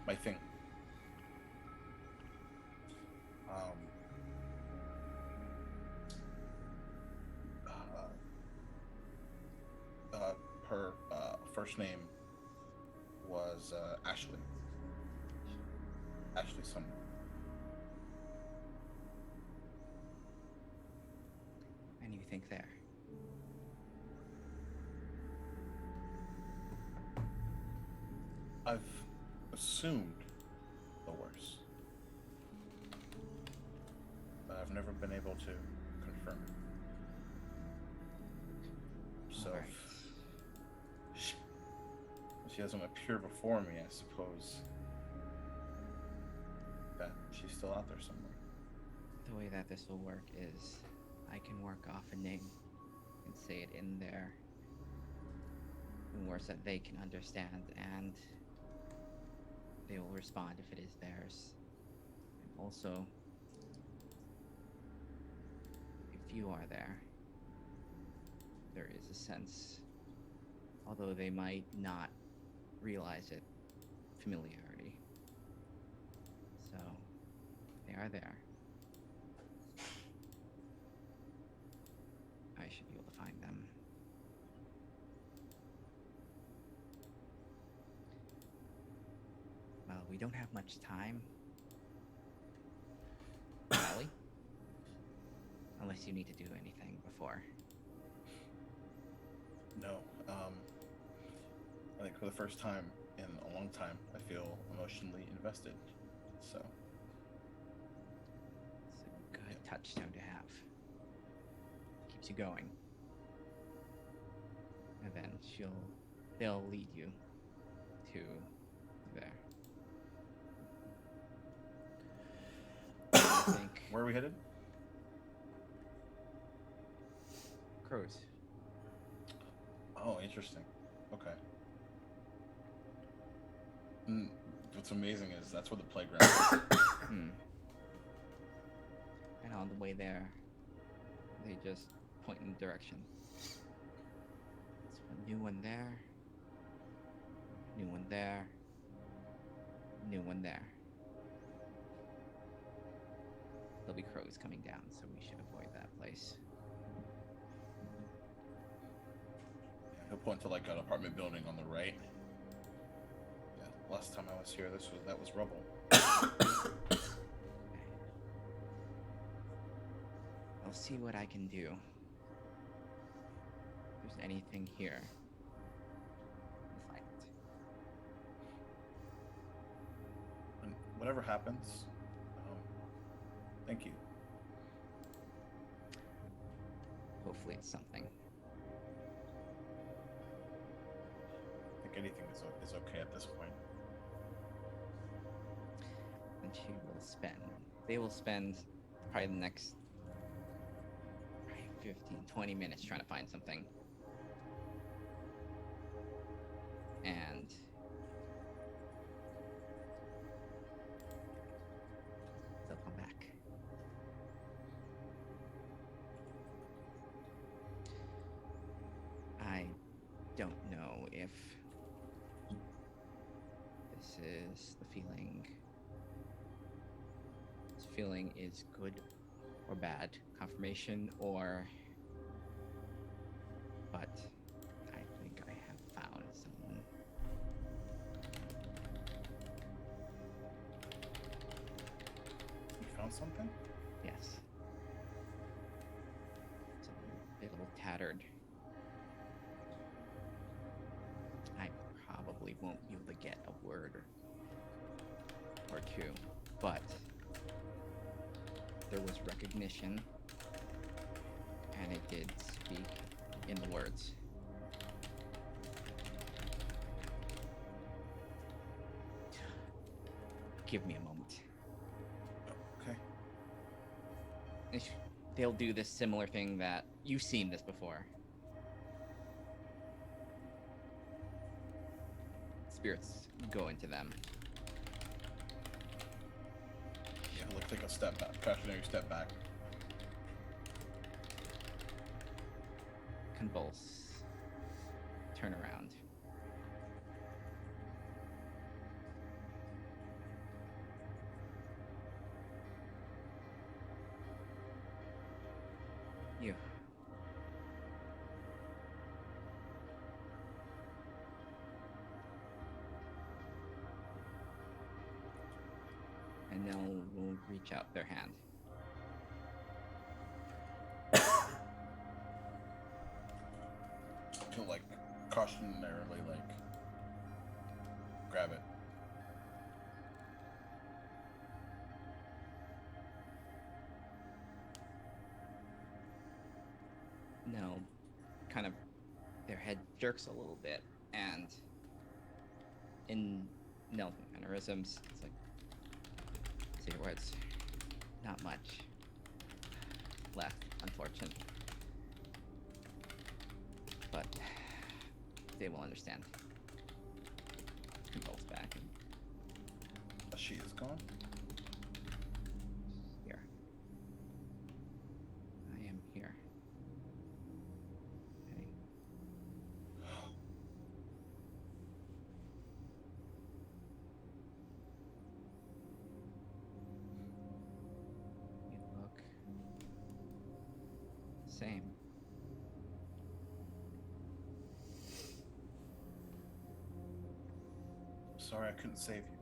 S1: my thing. Her first name was Ashley. Ashley Sumner.
S4: And you think there?
S1: I've assumed the worst, but I've never been able to confirm it. So
S4: Alright.
S1: if she doesn't appear before me, I suppose that she's still out there somewhere.
S4: The way that this will work is I can work off a name and say it in there in words that they can understand, and they will respond if it is theirs. And also, if you are there, there is a sense, although they might not realize it, familiarity. So, they are there. I should be able to find them. we don't have much time. Ellie? Unless you need to do anything before.
S1: No. I think for the first time in a long time, I feel emotionally invested. So.
S4: It's a good touchstone to have. Keeps you going. And then they'll lead you to there. I think
S1: Where are we headed?
S4: Crows.
S1: Oh, interesting. Okay. What's amazing is that's where the playground is.
S4: Hmm. And on the way there, they just point in the direction. It's a new one there, new one there, new one there. There'll be crows coming down, so we should avoid that place.
S1: He'll point to like an apartment building on the right. Yeah, last time I was here, that was rubble.
S4: I'll see what I can do. If there's anything here, we'll find it.
S1: And whatever happens, thank you.
S4: Hopefully it's something.
S1: I think anything is okay at this point.
S4: And they will spend probably the next 15, 20 minutes trying to find something. And they'll come back. I don't know if this is the feeling. This feeling is good or bad, confirmation or. But I think I have found someone.
S1: You found something?
S4: Yes. It's a little tattered. I probably won't be able to get a word or two, but there was recognition, and it did speak in the words. Give me a moment.
S1: Okay.
S4: They'll do this similar thing that you've seen this before. Spirits go into them.
S1: Yeah, look, take a step back, cautionary step back.
S4: Convulse. Turn around. You. And now we'll reach out their hand.
S1: To like cautionarily grab it.
S4: No, kind of their head jerks a little bit, and in Nell's mannerisms, it's like, say your words, not much left, unfortunately. But they will understand. Convulse back and
S1: She is gone.
S4: here. I am here. Okay. You look same.
S1: Sorry I couldn't save you.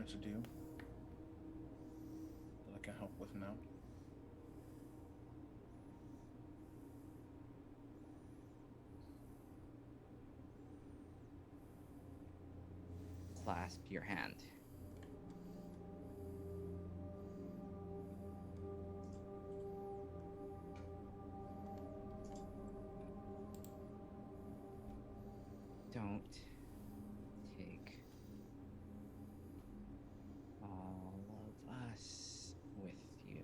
S1: to do that I can help with now?
S4: Clasp your hand. Don't take all of us with you.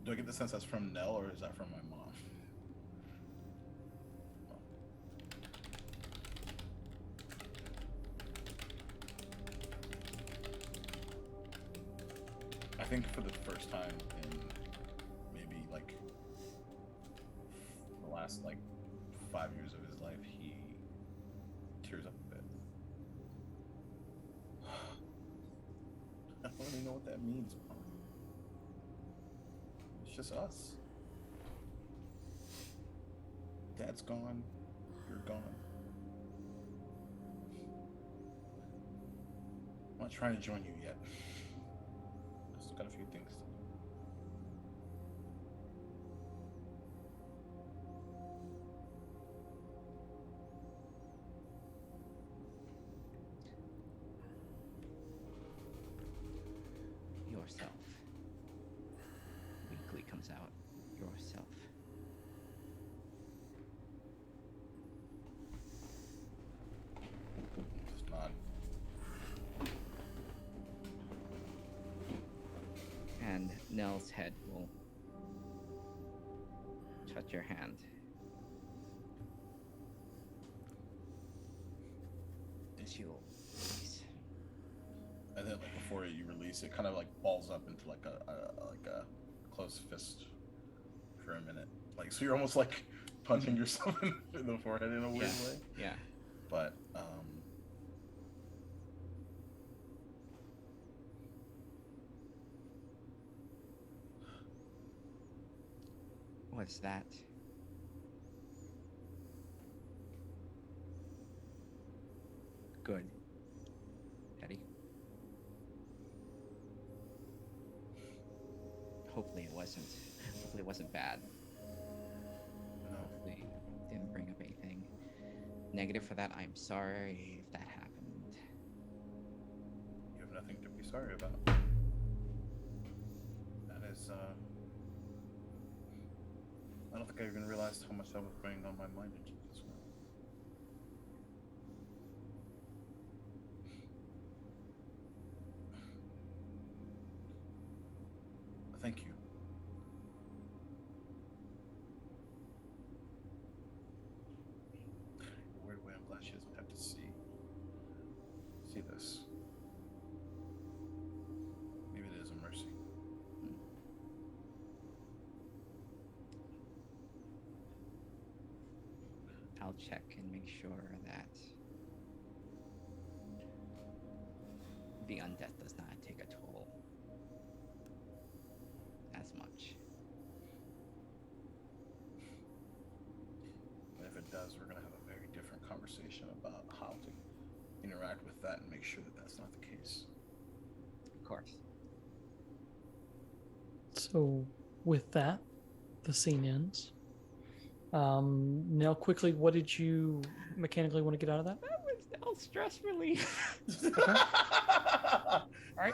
S1: Do I get the sense that's from Nell, or is that from my mom? I think for the first time in maybe like the last like 5 years of his life, he tears up a bit. I don't really know what that means, Mom. It's just us. Dad's gone. You're gone. I'm not trying to join you yet. I still got a few things to do.
S4: Yourself. Weekly comes out. Yourself.
S1: Just nod.
S4: And Nell's head will touch your hand. And she will release.
S1: And then, like, before you release it, kind of like balls up into like a closed fist for a minute. Like, so you're almost like punching yourself in the forehead in a weird way.
S4: Yeah.
S1: But
S4: What's that? Good. Teddy. Hopefully it wasn't bad.
S1: no,
S4: Hopefully it didn't bring up anything negative for that. I'm sorry if that happened.
S1: you have nothing to be sorry about. That is, I don't think I even realized how much that was weighing on my mind until this one. Thank you. In a weird way, I'm glad she doesn't have to see this. Maybe it is a mercy.
S4: I'll check and make sure that the undeath does not take a toll as much.
S1: And if it does, we're going to have a very different conversation about how to interact with that and make sure that that's not the case.
S4: Of course.
S3: So, with that, the scene ends. Nell, quickly, what did you mechanically want to get out of that?
S4: That was Nell's stress relief.
S3: All right.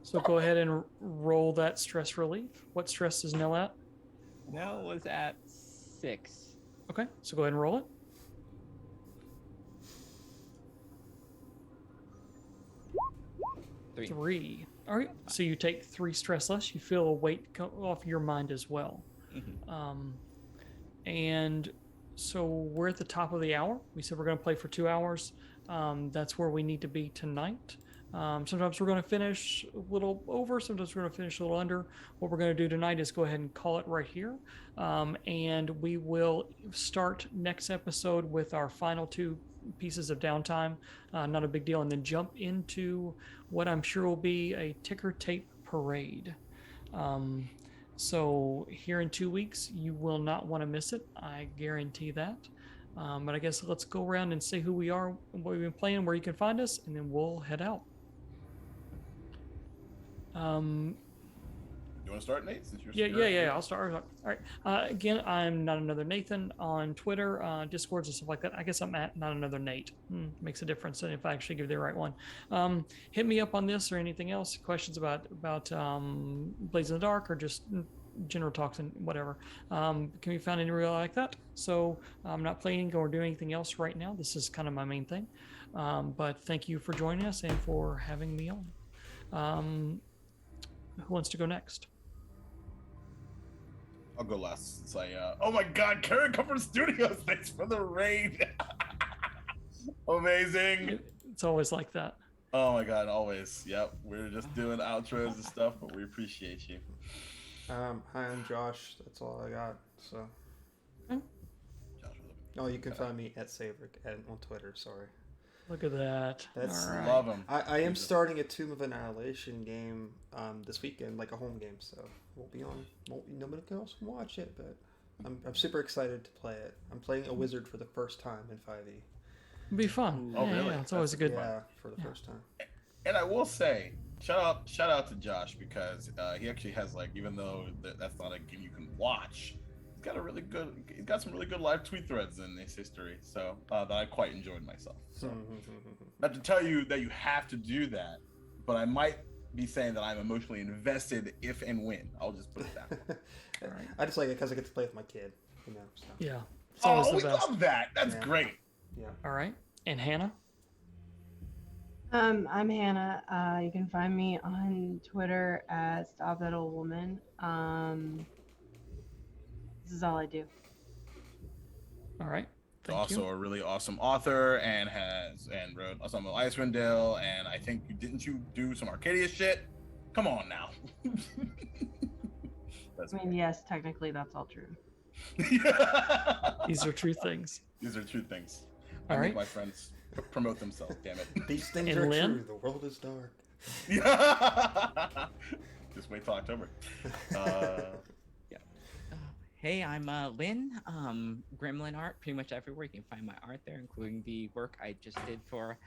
S3: So go ahead and roll that stress relief. What stress is Nell at?
S4: Nell was at 6.
S3: Okay, so go ahead and roll it.
S4: 3.
S3: 3. All right, so you take 3 stress less. You feel a weight come off your mind as well.
S4: Mhm.
S3: And so we're at the top of the hour. We said we're going to play for 2 hours. That's where we need to be tonight. Sometimes we're going to finish a little over. Sometimes we're going to finish a little under. What we're going to do tonight is go ahead and call it right here. And we will start next episode with our final 2 pieces of downtime. Not a big deal. And then jump into what I'm sure will be a ticker tape parade. So here in 2 weeks, you will not want to miss it. I guarantee that. But I guess let's go around and say who we are, what we've been playing, where you can find us, and then we'll head out.
S1: You want to start, Nate? Since you're
S3: Yeah. I'll start. All right. Again, I'm Not Another Nathan on Twitter, Discords, and stuff like that. I guess I'm at Not Another Nate. Makes a difference if I actually give the right one. Hit me up on this or anything else. Questions about Blades in the Dark or just general talks and whatever. Can be found anywhere like that. So I'm not playing or doing anything else right now. This is kind of my main thing. But thank you for joining us and for having me on. Who wants to go next?
S1: I'll go last since oh my God, Karen Comfort Studios, thanks for the raid. Amazing.
S3: It's always like that.
S1: Oh my God, always. Yep, we're just doing outros and stuff, but we appreciate you.
S5: Hi, I'm Josh. That's all I got. So. Oh, you can find me at Saverick on Twitter. Sorry.
S3: Look at that.
S5: That's
S3: all right.
S1: Love him.
S5: I am starting a Tomb of Annihilation game this weekend, like a home game. So won't be nobody else can watch it, but I'm super excited to play it. I'm playing a wizard for the first time in 5e.
S3: It'd be fun.
S1: Oh, really?
S3: Yeah, it's always a good.
S5: Yeah, for the first time.
S1: And I will say, shout out to Josh because he actually has even though that's not a game you can watch, he's got some really good live tweet threads in his history, so that I quite enjoyed myself. So not to tell you that you have to do that, but I might be saying that I'm emotionally invested if and when. I'll just put it that way.
S3: All right.
S5: I just like it because I get to play with my kid. So.
S3: Yeah. It's always
S1: We
S3: the best.
S1: love that. That's great.
S5: Yeah.
S3: All right. And Hannah?
S2: I'm Hannah. You can find me on Twitter at Stop That Old Woman. This is all I do.
S3: All right. Thank
S1: Also
S3: you.
S1: a really awesome author and wrote some of Icewind Dale, and I think didn't you do some Arcadia shit? Come on now.
S2: Yes, technically that's all true.
S3: These are true things.
S1: These are true things.
S3: All
S1: I
S3: right.
S1: make my friends promote themselves, damn it.
S5: These things
S3: And
S5: are
S3: Lynn?
S5: true. The world is dark.
S1: Just wait till October.
S4: Hey, I'm Lynn, Gremlin Art, pretty much everywhere. You can find my art there, including the work I just did for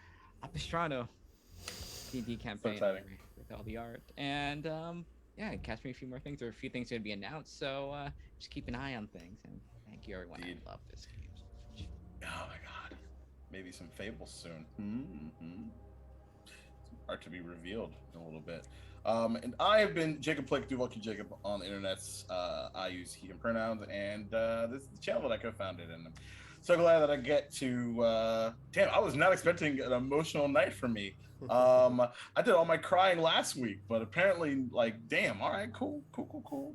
S4: Apistrano D&D campaign
S1: exciting.
S4: with all the art. And catch me a few more things. There are a few things going to be announced, so just keep an eye on things. And thank you, everyone.
S1: Indeed.
S4: I love this game so much.
S1: Oh my God. Maybe some fables soon. Some art to be revealed in a little bit. And I have been Jacob Blake, Duvalky Jacob on the internets. I use he and pronouns, and this is the channel that I co-founded. And I'm so glad that I get to. Damn, I was not expecting an emotional night for me. I did all my crying last week, but apparently, damn, all right, cool,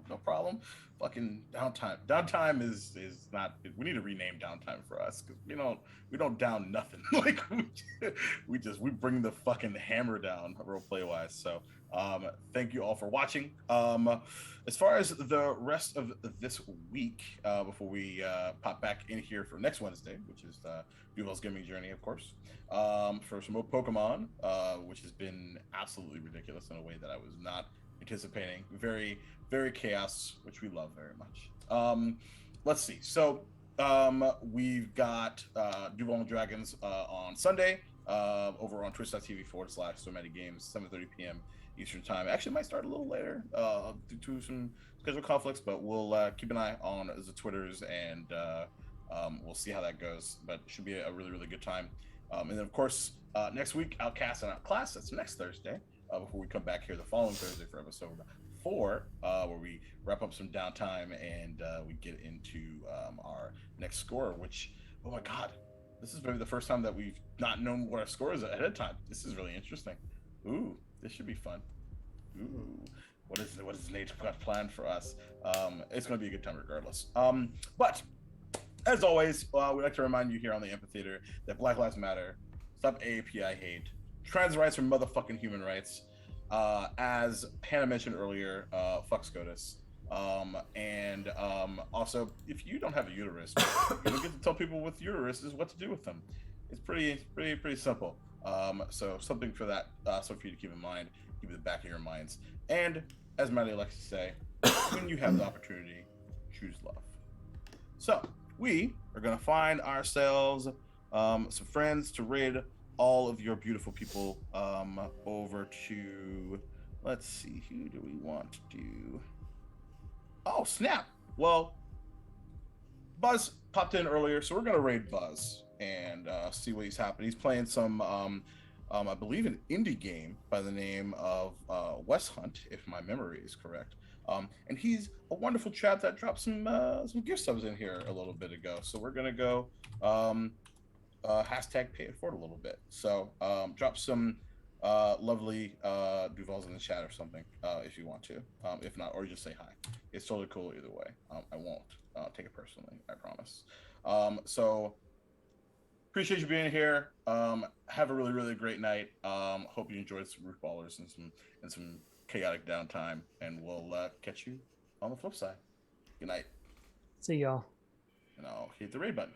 S1: no problem. Fucking downtime. Downtime is not. We need to rename downtime for us because we don't down nothing. we bring the fucking hammer down role play wise. So thank you all for watching. As far as the rest of this week, before we pop back in here for next Wednesday, which is Duval's Gaming Journey, of course, for some more Pokemon, which has been absolutely ridiculous in a way that I was not anticipating. Very, very chaos, which we love very much. Let's see. So we've got Duval and Dragons on Sunday over on twitch.tv/SoManyGames, 7:30 p.m. Eastern time. Actually, might start a little later due to some schedule conflicts, but we'll keep an eye on the Twitters and we'll see how that goes. But it should be a really, really good time. And then, of course, next week, Outcast and Outclass. That's next Thursday. Before we come back here the following Thursday for episode 4, where we wrap up some downtime and we get into our next score. Which, oh my God, this is maybe the first time that we've not known what our score is ahead of time. This is really interesting. Ooh, this should be fun. Ooh, what is Nate got planned for us? It's going to be a good time regardless. But as always, we'd like to remind you here on the Amphitheater that Black Lives Matter. Stop AAPI hate. Trans rights are motherfucking human rights. As Hannah mentioned earlier, fuck SCOTUS. And also, if you don't have a uterus, you don't get to tell people with uteruses what to do with them. It's pretty simple. So something for that, so for you to keep in mind keep it in the back of your minds. And as Maddie likes to say, when you have the opportunity, choose love. So we are gonna find ourselves some friends to raid all of your beautiful people over to. Let's see, who do we want to do? Oh, snap! Well, Buzz popped in earlier, so we're gonna raid Buzz and see what he's happening. He's playing some, I believe, an indie game by the name of West Hunt, if my memory is correct. And he's a wonderful chap that dropped some gift subs in here a little bit ago. So we're gonna go hashtag pay it forward a little bit. So drop some lovely Duvals in the chat or something if you want to. If not, or just say hi. It's totally cool either way. I won't take it personally, I promise. So appreciate you being here. Have a really great night. Hope you enjoyed some Root Ballers and some chaotic downtime, and we'll catch you on the flip side. Good night.
S3: See y'all.
S1: And I'll hit the raid button.